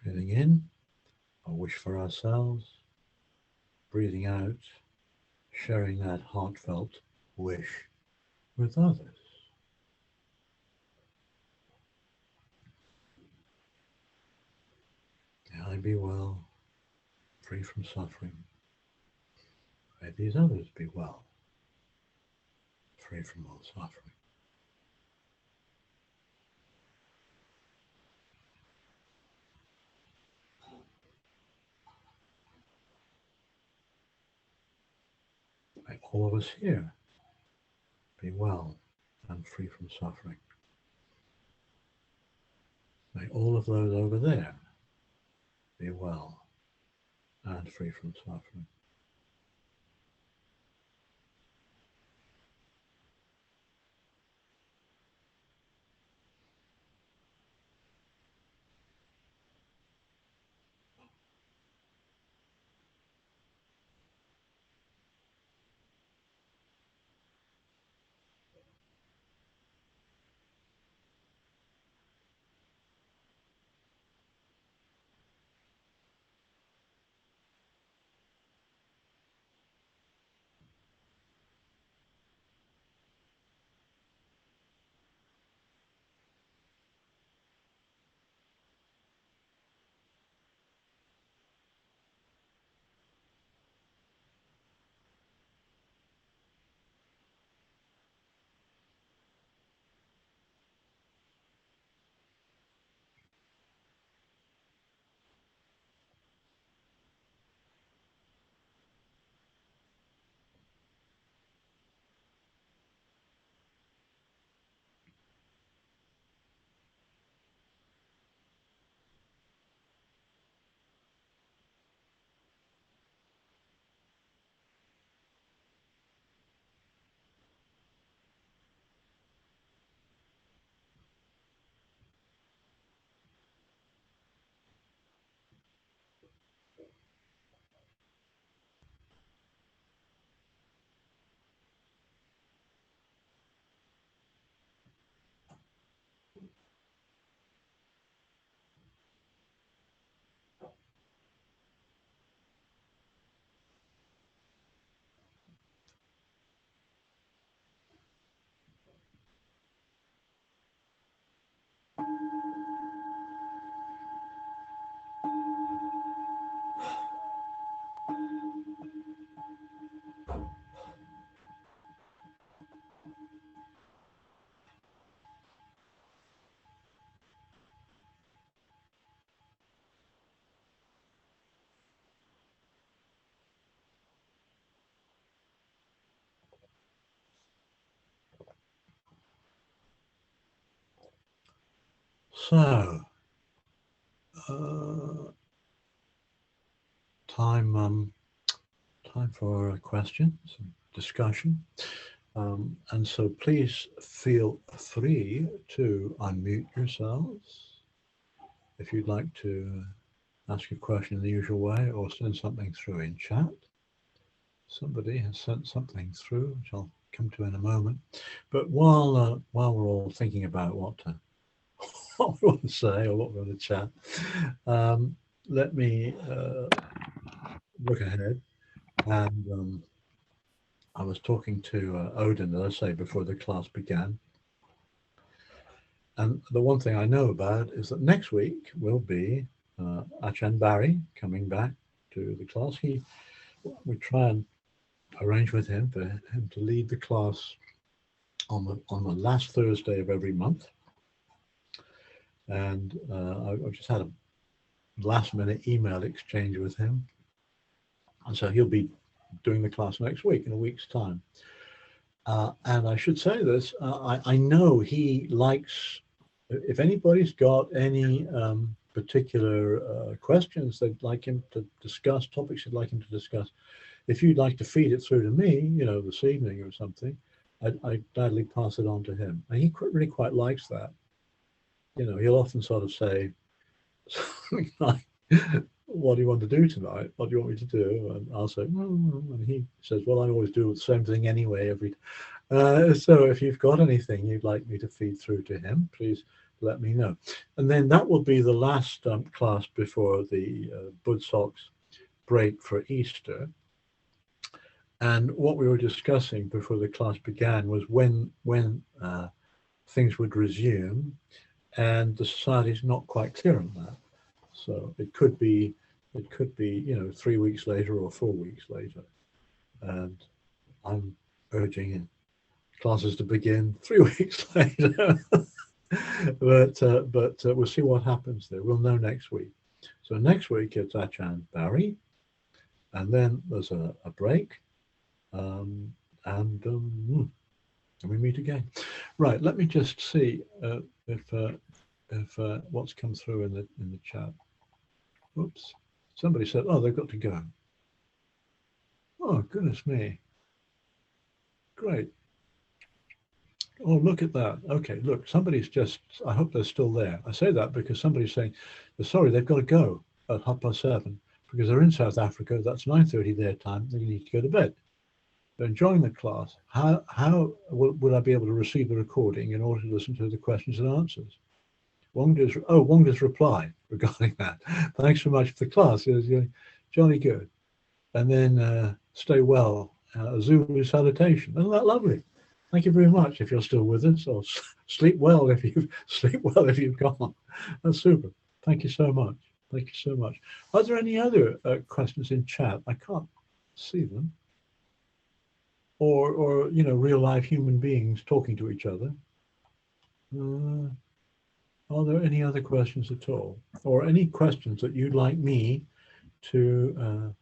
Breathing in, a wish for ourselves. Breathing out, sharing that heartfelt wish with others. May I be well, free from suffering. May these others be well, free from all suffering. May all of us here be well and free from suffering. May all of those over there be well and free from suffering. So, time for questions and discussion. And so please feel free to unmute yourselves if you'd like to ask a question in the usual way, or send something through in chat. Somebody has sent something through, which I'll come to in a moment. But while we're all thinking about what we want to say or what we want to chat, let me look ahead. And I was talking to Odin, as I say, before the class began. And the one thing I know about is that next week will be Ajahn Barry coming back to the class. We try and arrange with him for him to lead the class on the last Thursday of every month. And I've just had a last-minute email exchange with him. And so he'll be doing the class next week, in a week's time. And I should say this, I know he likes, if anybody's got any particular questions they'd like him to discuss, topics you'd like him to discuss, if you'd like to feed it through to me, this evening or something, I'd gladly pass it on to him. And he really quite likes that. He'll often sort of say something like, what do you want to do tonight? What do you want me to do? And I'll say, and he says, well, I always do the same thing anyway every so if you've got anything you'd like me to feed through to him, please let me know. And then that will be the last class before the Buddhist Society break for Easter. And what we were discussing before the class began was when things would resume, and the Society's not quite clear on that. So it could be 3 weeks later or 4 weeks later. And I'm urging classes to begin 3 weeks later. but we'll see what happens there. We'll know next week. So next week it's Ajahn Barry, and then there's a break, and we meet again. Right. Let me just see if what's come through in the chat. Oops. Somebody said, oh, they've got to go. Oh, goodness me. Great. Oh, look at that. Okay, look, somebody's just, I hope they're still there. I say that because somebody's saying, sorry, they've got to go at 7:30 because they're in South Africa. That's 9:30 their time. They need to go to bed. They're enjoying the class. How would I be able to receive the recording in order to listen to the questions and answers? Wonga's reply regarding that. Thanks so much for the class. It was jolly good. And then stay well. Zulu salutation. Isn't that lovely? Thank you very much if you're still with us, or sleep well if you've gone. That's super. Thank you so much. Thank you so much. Are there any other questions in chat? I can't see them. Or real life human beings talking to each other. Are there any other questions at all? Or any questions that you'd like me to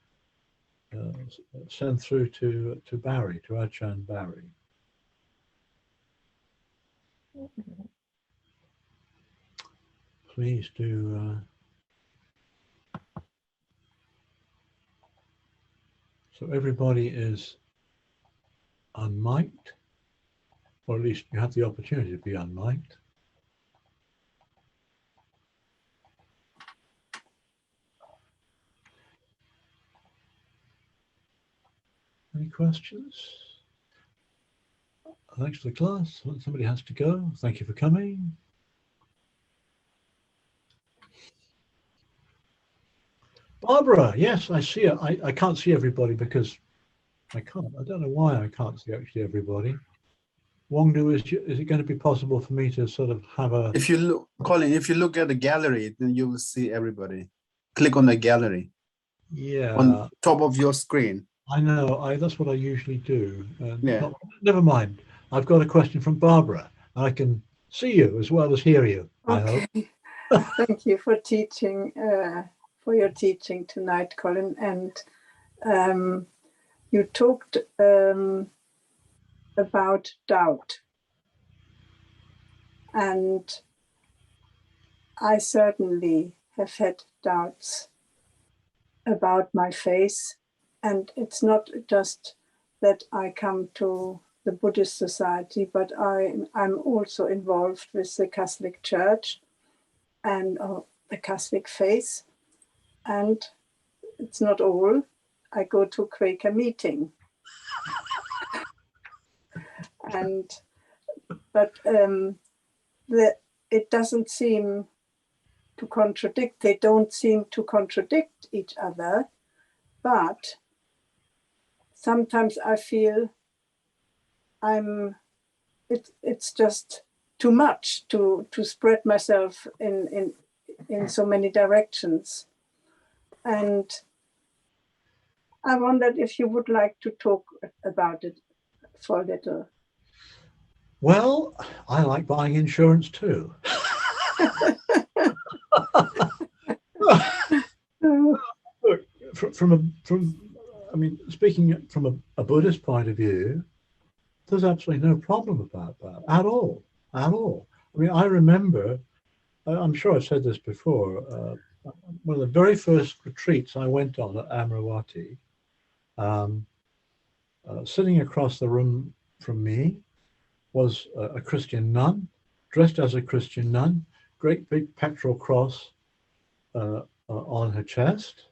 send through to Barry, to Ajahn Barry? Please do. So everybody is unmiked, or at least you have the opportunity to be unmiked. Any questions? Thanks for the class. Somebody has to go. Thank you for coming. Barbara, yes, I see it. I can't see everybody because I don't know why I can't see actually everybody. Wongdu, is it going to be possible for me to sort of have a... If you look, Colin, if you look at the gallery, then you will see everybody. Click on the gallery. Yeah. On top of your screen. I know. That's what I usually do. Yeah. Never mind. I've got a question from Barbara. I can see you as well as hear you, okay. I hope. Thank you for teaching, for your teaching tonight, Colin. And you talked about doubt. And I certainly have had doubts about my faith, and it's not just that I come to the Buddhist Society, but I'm also involved with the Catholic Church and the Catholic faith, and it's not all. I go to Quaker meeting, but it doesn't seem to contradict. They don't seem to contradict each other, but sometimes I feel it's just too much to spread myself in so many directions. And I wondered if you would like to talk about it for a little. Well, I like buying insurance too. Look, I mean, speaking from a Buddhist point of view, there's absolutely no problem about that at all. I mean, I remember, I'm sure I've said this before, one of the very first retreats I went on at Amaravati, sitting across the room from me was a Christian nun, dressed as a Christian nun, great big pectoral cross on her chest.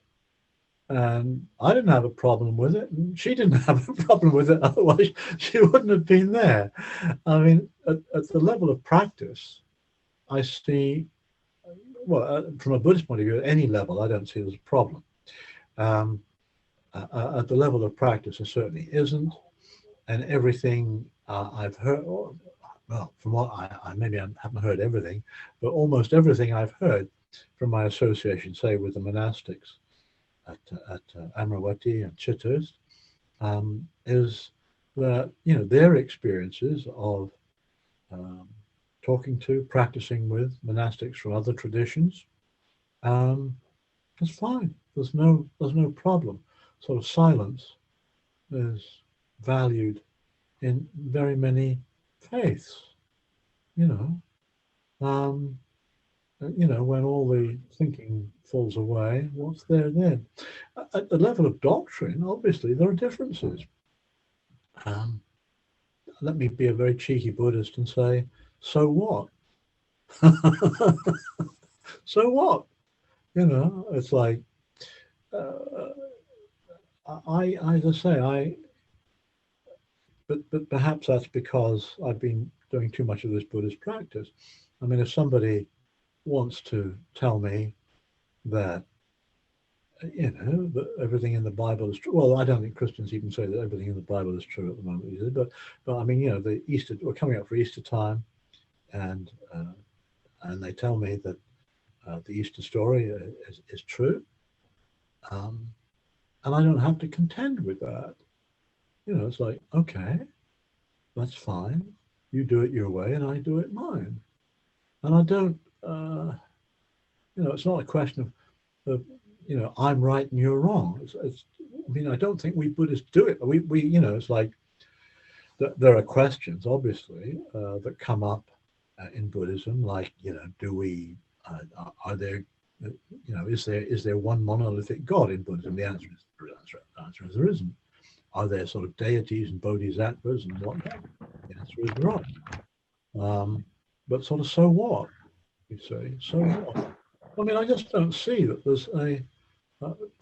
And I didn't have a problem with it, and she didn't have a problem with it, otherwise she wouldn't have been there. I mean, at the level of practice, I see, well, from a Buddhist point of view, at any level, I don't see there's a problem. At the level of practice, it certainly isn't. And everything I've heard, well, from what I maybe I haven't heard everything, but almost everything I've heard from my association, say, with the monastics at Amaravati and Chittost, is that, you know, their experiences of talking to, practicing with monastics from other traditions, is fine. There's no problem. Sort of silence is valued in very many faiths, you know. You know, when all the thinking falls away, what's there then? At the level of doctrine, obviously, there are differences. Let me be a very cheeky Buddhist and say, so what? So what? You know, it's like, as I say, but perhaps that's because I've been doing too much of this Buddhist practice. I mean, if somebody wants to tell me that, you know, that everything in the Bible is true. Well, I don't think Christians even say that everything in the Bible is true at the moment either. But I mean, you know, the Easter, we're coming up for Easter time, and they tell me that the Easter story is true, and I don't have to contend with that. You know, it's like, okay, that's fine. You do it your way, and I do it mine. And I don't, you know, it's not a question of you know, I'm right and you're wrong. It's I mean, I don't think we Buddhists do it. We you know, it's like there are questions, obviously, that come up in Buddhism, like, you know, do we, are there, you know, is there one monolithic God in Buddhism? The answer is there isn't. Are there sort of deities and bodhisattvas and whatnot? The answer is there aren't. But sort of, so what? You say, so what? I mean, I just don't see that there's a,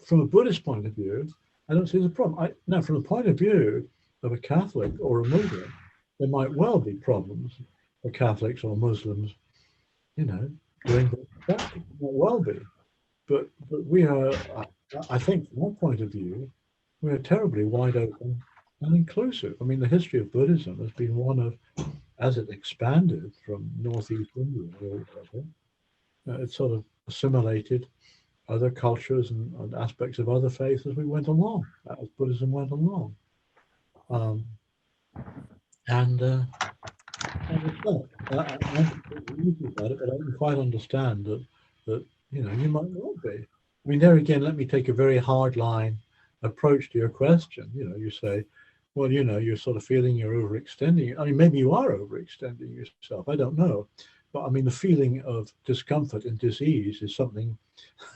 from a Buddhist point of view, I don't see there's a problem. Now, from the point of view of a Catholic or a Muslim, there might well be problems for Catholics or Muslims, you know, doing that. Might well be. But we are, I think, from one point of view, we are terribly wide open and inclusive. I mean, the history of Buddhism has been one of, as it expanded from Northeast India or whatever, it sort of assimilated other cultures and aspects of other faiths as we went along, as Buddhism went along. And it's not, I about it, but I can quite understand that, you know, you might well be. I mean, there again, let me take a very hard line approach to your question. You know, you say, well, you know, you're sort of feeling you're overextending. I mean, maybe you are overextending yourself. I don't know. I mean, the feeling of discomfort and dis-ease is something,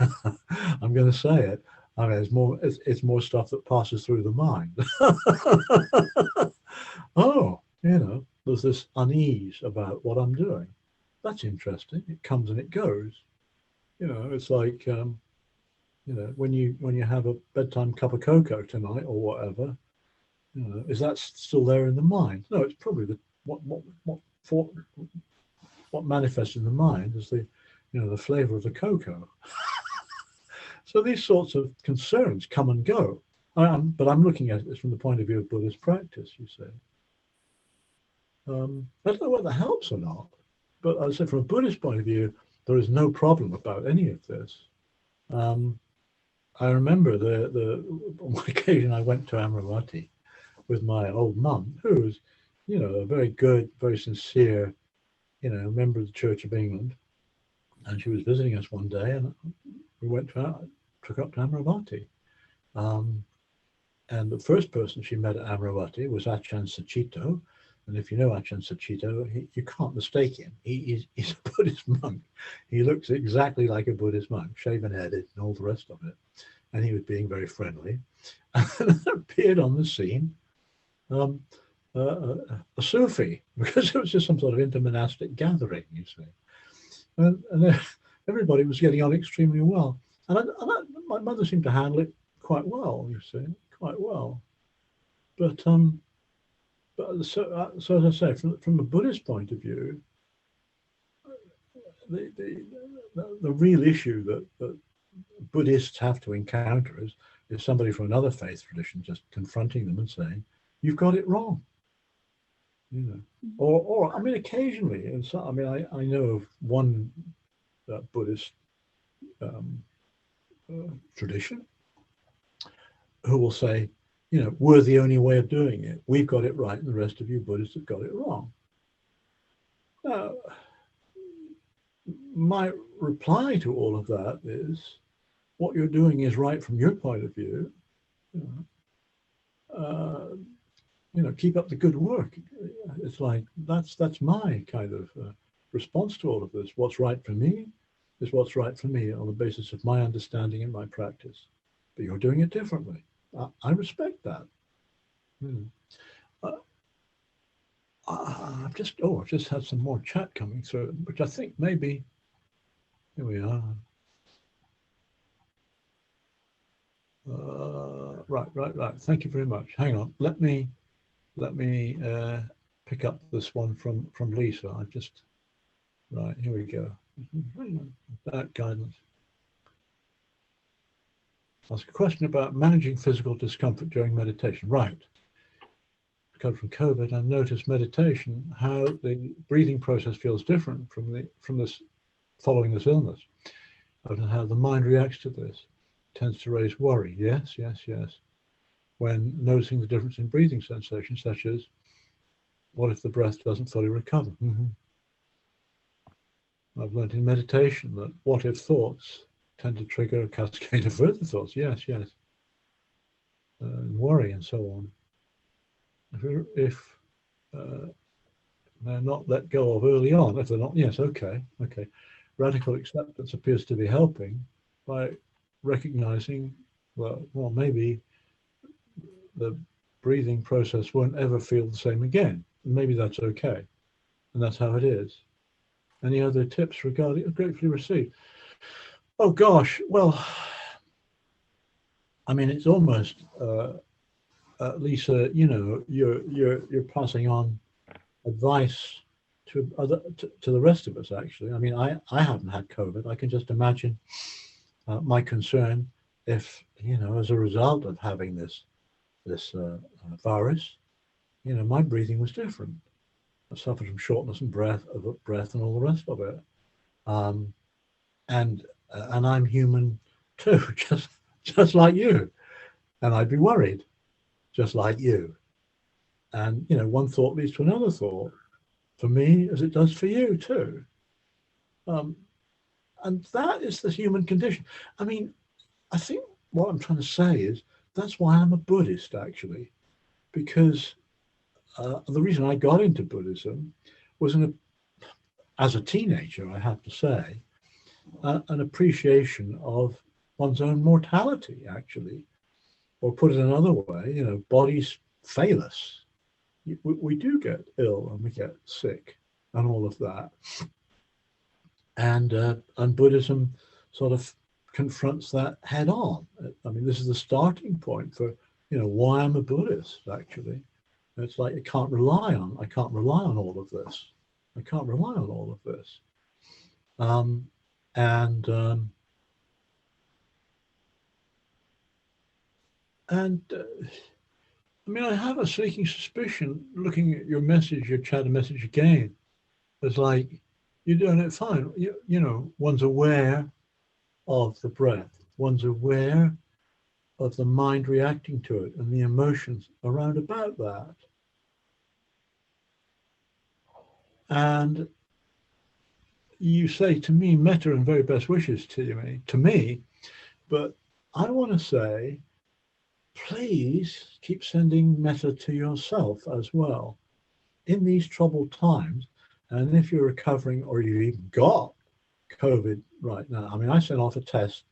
I'm going to say it, I mean, it's more stuff that passes through the mind. Oh, there's this unease about what I'm doing. That's interesting. It comes and it goes. It's like, when you have a bedtime cup of cocoa tonight or whatever, is that still there in the mind? No, it's probably what manifests in the mind is the flavor of the cocoa. So these sorts of concerns come and go. But I'm looking at it from the point of view of Buddhist practice, you say. I don't know whether that helps or not, but I say from a Buddhist point of view, there is no problem about any of this. I remember on one occasion I went to Amaravati with my old mum, who was, a very good, very sincere, member of the Church of England, and she was visiting us one day, and we took up to Amaravati. And the first person she met at Amaravati was Ajahn Suchito. And if you know Ajahn Suchito, you can't mistake him. He's a Buddhist monk. He looks exactly like a Buddhist monk, shaven-headed and all the rest of it. And he was being very friendly. And then appeared on the scene a Sufi, because it was just some sort of intermonastic gathering, you see. And everybody was getting on extremely well. And my mother seemed to handle it quite well, you see, quite well. But so as I say, from a Buddhist point of view, the real issue that Buddhists have to encounter is somebody from another faith tradition just confronting them and saying, "You've got it wrong." Or I mean, occasionally, and so I mean, I know of one Buddhist tradition who will say, we're the only way of doing it. We've got it right, and the rest of you Buddhists have got it wrong. Now, my reply to all of that is, what you're doing is right from your point of view. Keep up the good work. It's like that's my kind of response to all of this. What's right for me is what's right for me on the basis of my understanding and my practice. But you're doing it differently. I respect that. I've just had some more chat coming through, which I think maybe, here we are. Right. Thank you very much. Hang on. Let me pick up this one from Lisa. Right, here we go. That guidance. Ask a question about managing physical discomfort during meditation. Right. Come from COVID, I noticed meditation, how the breathing process feels different from this following this illness. I don't know how the mind reacts to this. It tends to raise worry. Yes. When noticing the difference in breathing sensations, such as, what if the breath doesn't fully recover? I've learned in meditation that what if thoughts tend to trigger a cascade of further thoughts. Yes. And worry and so on. If they're not let go of early on, if they're not, yes, okay. Radical acceptance appears to be helping by recognizing, well, maybe the breathing process won't ever feel the same again. Maybe that's okay. And that's how it is. Any other tips regarding gratefully received? Oh gosh, well, I mean, it's almost Lisa, you're passing on advice to the rest of us. Actually, I mean, I haven't had COVID. I can just imagine my concern if as a result of having this virus, my breathing was different. I suffered from shortness and breath and all the rest of it. And I'm human too, just like you, and I'd be worried, just like you. And one thought leads to another thought, for me as it does for you too. And that is the human condition. I mean, I think what I'm trying to say is that's why I'm a Buddhist, actually, because the reason I got into Buddhism was as a teenager, I have to say, an appreciation of one's own mortality, actually. Or put it another way, you know, bodies fail us. We do get ill and we get sick and all of that. And Buddhism sort of confronts that head on. I mean, this is the starting point for, you know, why I'm a Buddhist, actually. It's like I can't rely on all of this. I can't rely on all of this. I mean, I have a sneaking suspicion, looking at your message, your chatter message again, it's like, you're doing it fine. You know, one's aware of the breath. One's aware of the mind reacting to it and the emotions around about that. And you say to me, metta and very best wishes to me, but I want to say, please keep sending metta to yourself as well in these troubled times. And if you're recovering or you've even got COVID right now, I mean, I sent off a test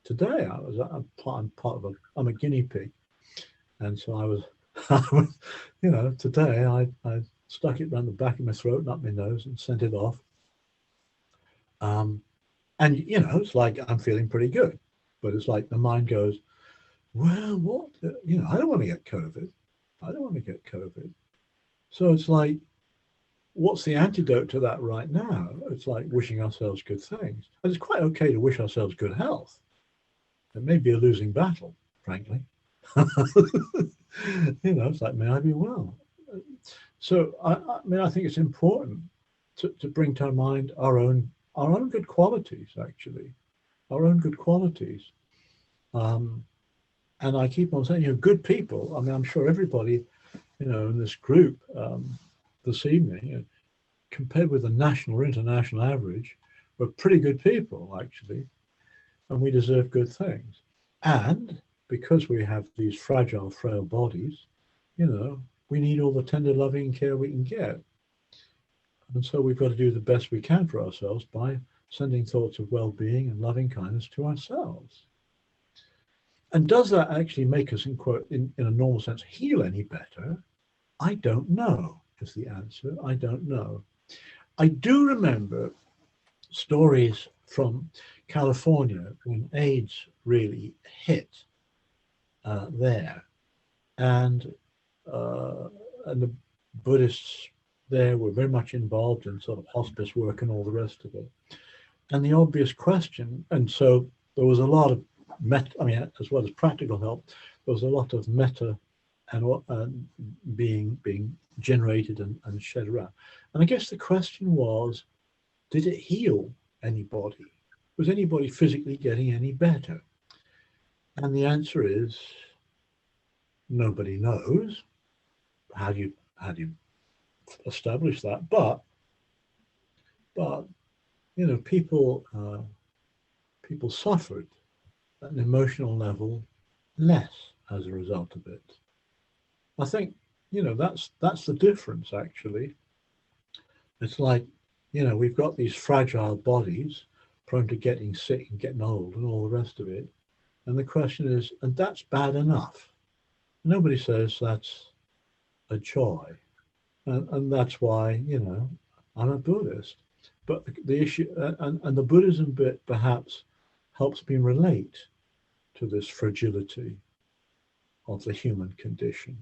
today. I'm a guinea pig. And so I was, you know, today I stuck it around the back of my throat and up my nose and sent it off. And, you know, it's like I'm feeling pretty good. But it's like the mind goes, well, what? You know, I don't want to get COVID. I don't want to get COVID. So it's like, what's the antidote to that right now? It's like wishing ourselves good things. And it's quite okay to wish ourselves good health. It may be a losing battle, frankly. You know, it's like, may I be well. So, I mean, I think it's important to bring to our mind our own good qualities, actually, our own good qualities. And I keep on saying, you know, good people. I mean, I'm sure everybody, you know, in this group this evening, you know, compared with the national or international average, we're pretty good people, actually, and we deserve good things. And because we have these fragile, frail bodies, you know, we need all the tender, loving care we can get. And so we've got to do the best we can for ourselves by sending thoughts of well-being and loving kindness to ourselves. And does that actually make us, in a normal sense, heal any better? I don't know, is the answer. I don't know. I do remember stories from California when AIDS really hit there. And the Buddhists there were very much involved in sort of hospice work and all the rest of it. And the obvious question, and so there was a lot of metta, I mean, as well as practical help, there was a lot of metta and being generated and shed around. And I guess the question was, did it heal anybody? Was anybody physically getting any better? And the answer is, nobody knows. How do you establish that? But you know, people suffered at an emotional level less as a result of it. I think, you know, that's the difference, actually. It's like, you know, we've got these fragile bodies prone to getting sick and getting old and all the rest of it. And the question is, and that's bad enough. Nobody says that's a joy. And that's why, you know, I'm a Buddhist. But the issue, and the Buddhism bit perhaps helps me relate to this fragility of the human condition.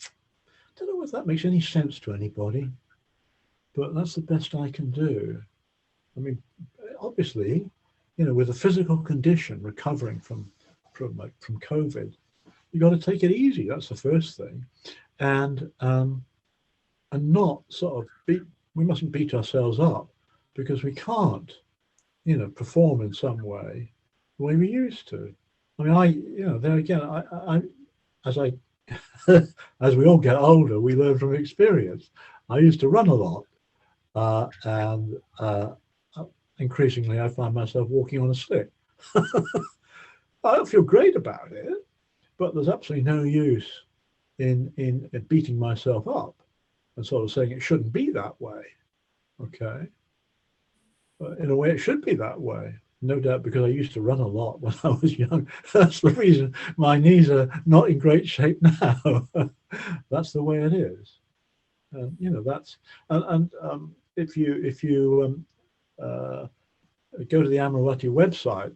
I don't know if that makes any sense to anybody, but that's the best I can do. I mean, obviously, you know, with a physical condition recovering from COVID, you got to take it easy. That's the first thing, and not sort of we mustn't beat ourselves up because we can't, you know, perform in some way the way we used to. I mean, you know, there again, as we all get older, we learn from experience. I used to run a lot, and increasingly I find myself walking on a stick. I don't feel great about it, but there's absolutely no use in beating myself up and sort of saying it shouldn't be that way. Okay. In a way, it should be that way. No doubt, because I used to run a lot when I was young. That's the reason my knees are not in great shape now. That's the way it is. You know, that's if you go to the Amaravati website,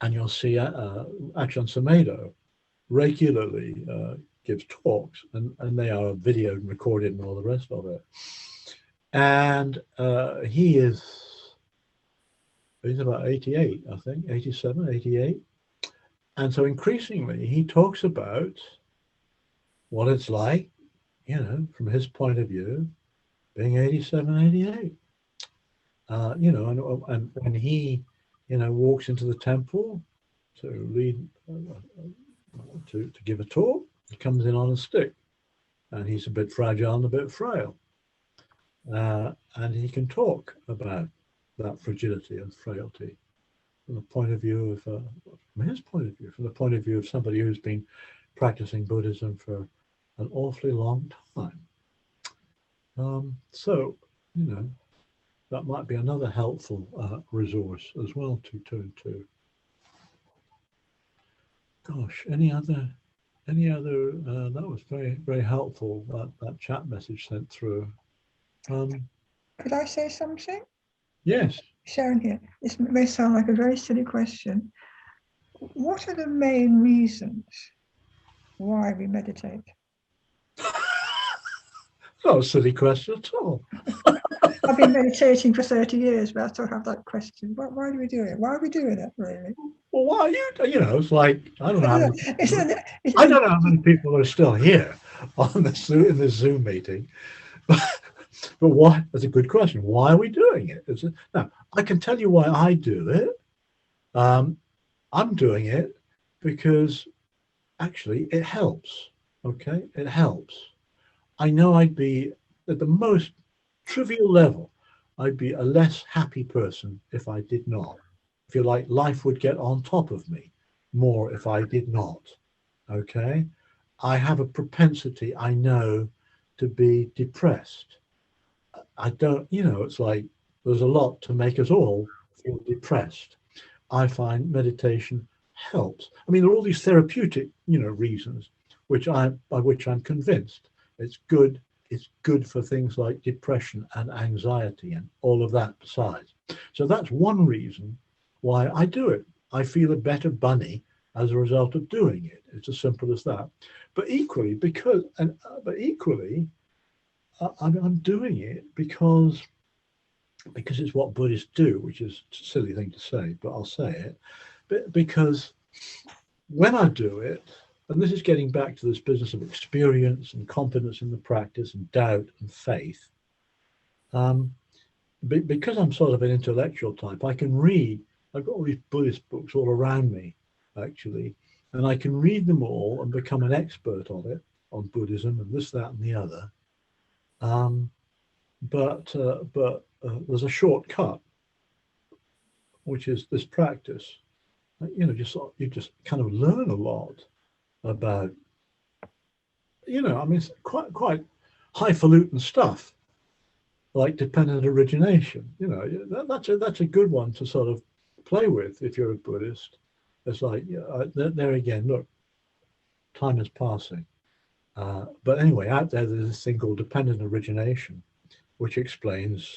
and you'll see Ajahn Subhaddo regularly gives talks, and they are video and recorded and all the rest of it. And he's about 88, I think, 87, 88. And so increasingly he talks about what it's like, you know, from his point of view, being 87, 88. You know, and when he, you know, walks into the temple to lead, to give a talk, he comes in on a stick, and he's a bit fragile and a bit frail. And he can talk about that fragility and frailty from the point of view of, from his point of view, from the point of view of somebody who's been practicing Buddhism for an awfully long time. So, you know, that might be another helpful resource as well to turn to. Gosh, any other? That was very, very helpful. That chat message sent through. Could I say something? Yes. Sharon here. This may sound like a very silly question. What are the main reasons why we meditate? Not a silly question at all. I've been meditating for 30 years, but I still have that question. Why do we do it? Why are we doing it, really? Well, why are you know, it's like, I don't know how many people are still here on this in this Zoom meeting. But why? That's a good question. Why are we doing it? Now, I can tell you why I do it. I'm doing it because actually it helps. Okay, it helps. I know I'd be at the most trivial level, I'd be a less happy person if I did not. I feel like life would get on top of me more if I did not. Okay, I have a propensity, I know, to be depressed. I don't, you know, it's like there's a lot to make us all feel depressed. I find meditation helps. I mean, there are all these therapeutic, you know, reasons by which I'm convinced it's good. It's good for things like depression and anxiety and all of that besides. So that's one reason why I do it. I feel a better bunny as a result of doing it. It's as simple as that. But equally, I'm doing it because it's what Buddhists do, which is a silly thing to say, but I'll say it. But because when I do it, and this is getting back to this business of experience and confidence in the practice and doubt and faith, because I'm sort of an intellectual type, I can read, I've got all these Buddhist books all around me, actually, and I can read them all and become an expert on it, on Buddhism and this, that, and the other. But there's a shortcut, which is this practice. You know, you just kind of learn a lot about, you know, I mean, it's quite highfalutin stuff, like dependent origination. You know, that's a good one to sort of play with if you're a Buddhist. It's like, there again, look, time is passing. But anyway, out there's this thing called dependent origination, which explains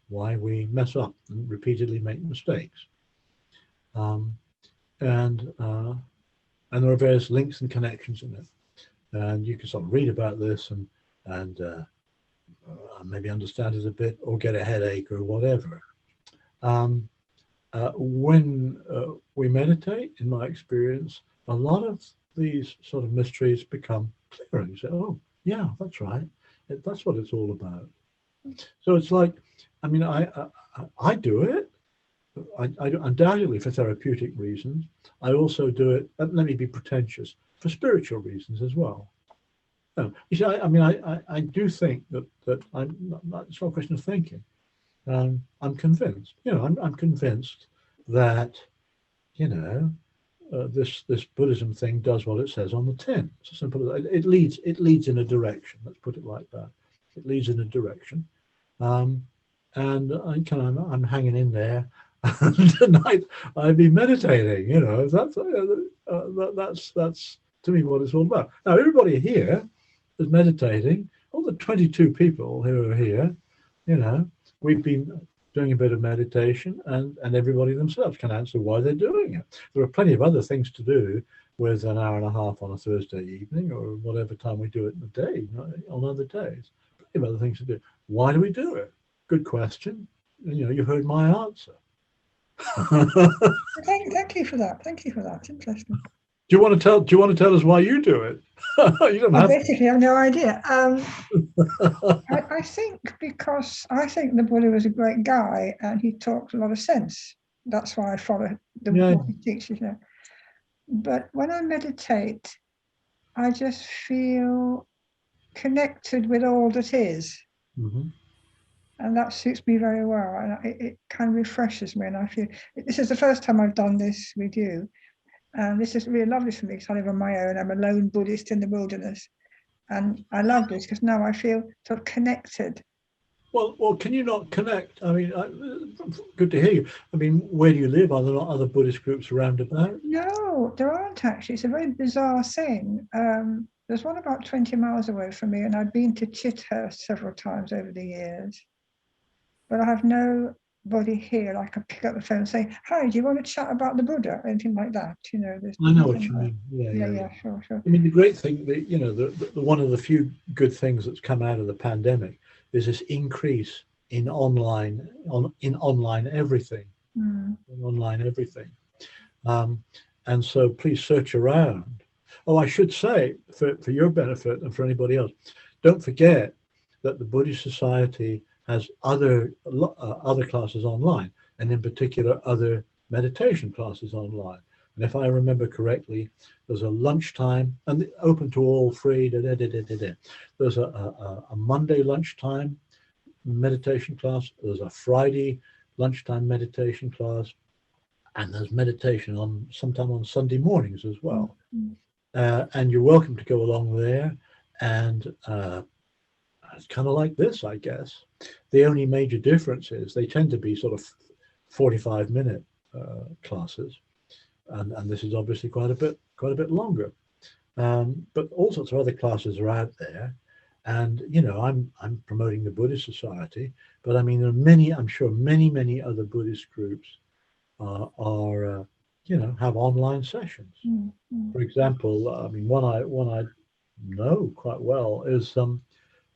why we mess up and repeatedly make mistakes. And there are various links and connections in it. And you can sort of read about this and maybe understand it a bit or get a headache or whatever. When we meditate, in my experience, a lot of these sort of mysteries become clearer. You say, oh, yeah, that's right. That's what it's all about. So it's like, I mean, I do it. I do undoubtedly for therapeutic reasons. I also do it, let me be pretentious, for spiritual reasons as well. No, you see, I do think that I'm not, it's not a question of thinking. I'm convinced, you know, I'm convinced that, you know, this Buddhism thing does what it says on the tin. It's as simple as it leads in a direction. Let's put it like that. It leads in a direction. and I'm hanging in there. And tonight I've been meditating. You know, that's to me what it's all about. Now everybody here is meditating. All the 22 people who are here, you know, we've been doing a bit of meditation, and everybody themselves can answer why they're doing it. There are plenty of other things to do with an hour and a half on a Thursday evening or whatever time we do it in the day, on other days. Plenty of other things to do. Why do we do it? Good question. You know, you've heard my answer. Thank you for that. Thank you for that. It's interesting. Do you want to tell us why you do it? You don't I have basically have no idea. I think because I think the Buddha was a great guy and he talked a lot of sense. That's why I follow what he teaches. You know. But when I meditate, I just feel connected with all that is. Mm-hmm. And that suits me very well. And it kind of refreshes me. And I feel this is the first time I've done this with you. And this is really lovely for me because I live on my own. I'm a lone Buddhist in the wilderness. And I love this because now I feel sort of connected. Well, can you not connect? I mean, good to hear you. I mean, where do you live? Are there not other Buddhist groups around about? No, there aren't actually. It's a very bizarre thing. There's one about 20 miles away from me, and I've been to Chithurst several times over the years. But I have nobody here. I can pick up the phone and say, "Hi, do you want to chat about the Buddha?" or anything like that. You know, I know what you mean. Yeah, sure. I mean, the great thing, you know, the one of the few good things that's come out of the pandemic is this increase in online everything. Mm. In online everything. And so please search around. Oh, I should say, for your benefit and for anybody else, don't forget that the Buddhist Society has other classes online, and in particular other meditation classes online. And if I remember correctly, there's a lunchtime, and open to all, free. There's a Monday lunchtime meditation class. There's a Friday lunchtime meditation class, and there's meditation sometime on Sunday mornings as well. Mm-hmm. And you're welcome to go along there. And it's kind of like this, I guess. The only major difference is they tend to be sort of 45-minute classes, and this is obviously quite a bit longer. But all sorts of other classes are out there, and you know, I'm promoting the Buddhist Society, but I mean, there are I'm sure many other Buddhist groups are you know, have online sessions. Mm-hmm. For example, I mean, one I know quite well is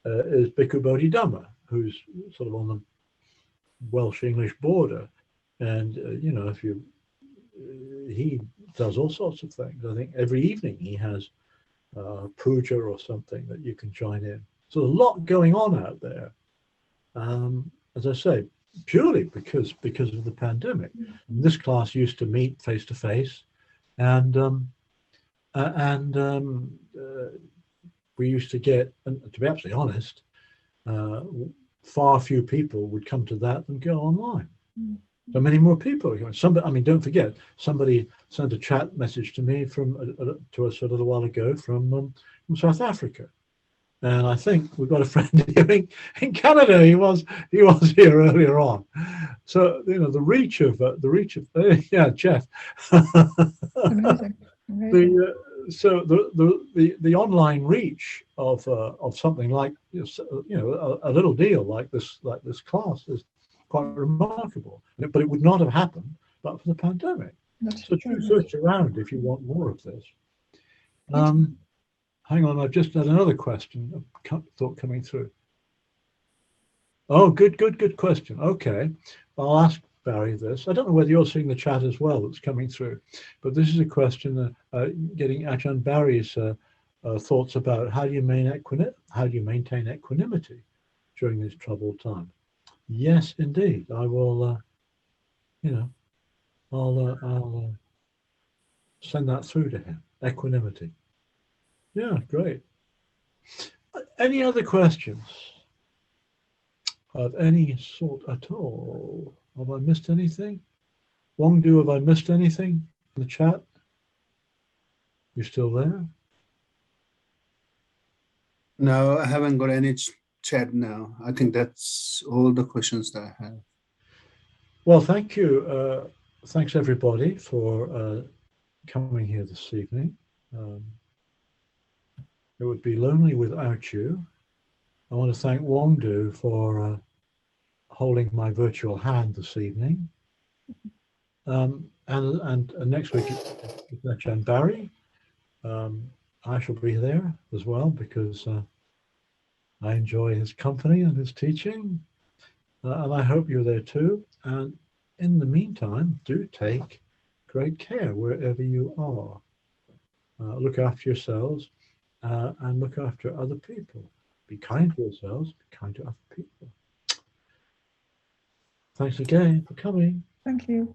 Bhikkhu Bodhidharma, who's sort of on the Welsh-English border, and you know, he does all sorts of things. I think every evening he has puja or something that you can join in. So there's a lot going on out there. As I say, purely because of the pandemic. And this class used to meet face to face, and we used to get, and to be absolutely honest, far few people would come to that than go online. So many more people are going. I mean, don't forget, somebody sent a chat message to me to us a little while ago from South Africa, and I think we've got a friend here in Canada. He was here earlier on. So you know, the reach of yeah, Jeff. Amazing. So the online reach of something like, you know, a little deal like this class is quite remarkable. But it would not have happened but for the pandemic. So do search around if you want more of this. Hang on, I've just had another question. Thought coming through. Oh, good question. Okay, I'll ask Barry this. I don't know whether you're seeing the chat as well that's coming through, but this is a question getting Ajahn Barry's thoughts about how do you maintain equanimity during this troubled time. Yes, indeed. I will. You know, I'll send that through to him. Equanimity. Yeah, great. Any other questions of any sort at all? Have I missed anything? Wongdu, have I missed anything in the chat? You still there? No, I haven't got any chat now. I think that's all the questions that I have. Well, thank you. Thanks everybody for coming here this evening. It would be lonely without you. I want to thank Wongdu for holding my virtual hand this evening. And next week is Ajahn Barry. I shall be there as well because I enjoy his company and his teaching. And I hope you're there too. And in the meantime, do take great care wherever you are. Look after yourselves and look after other people. Be kind to yourselves, be kind to other people. Thanks again for coming. Thank you.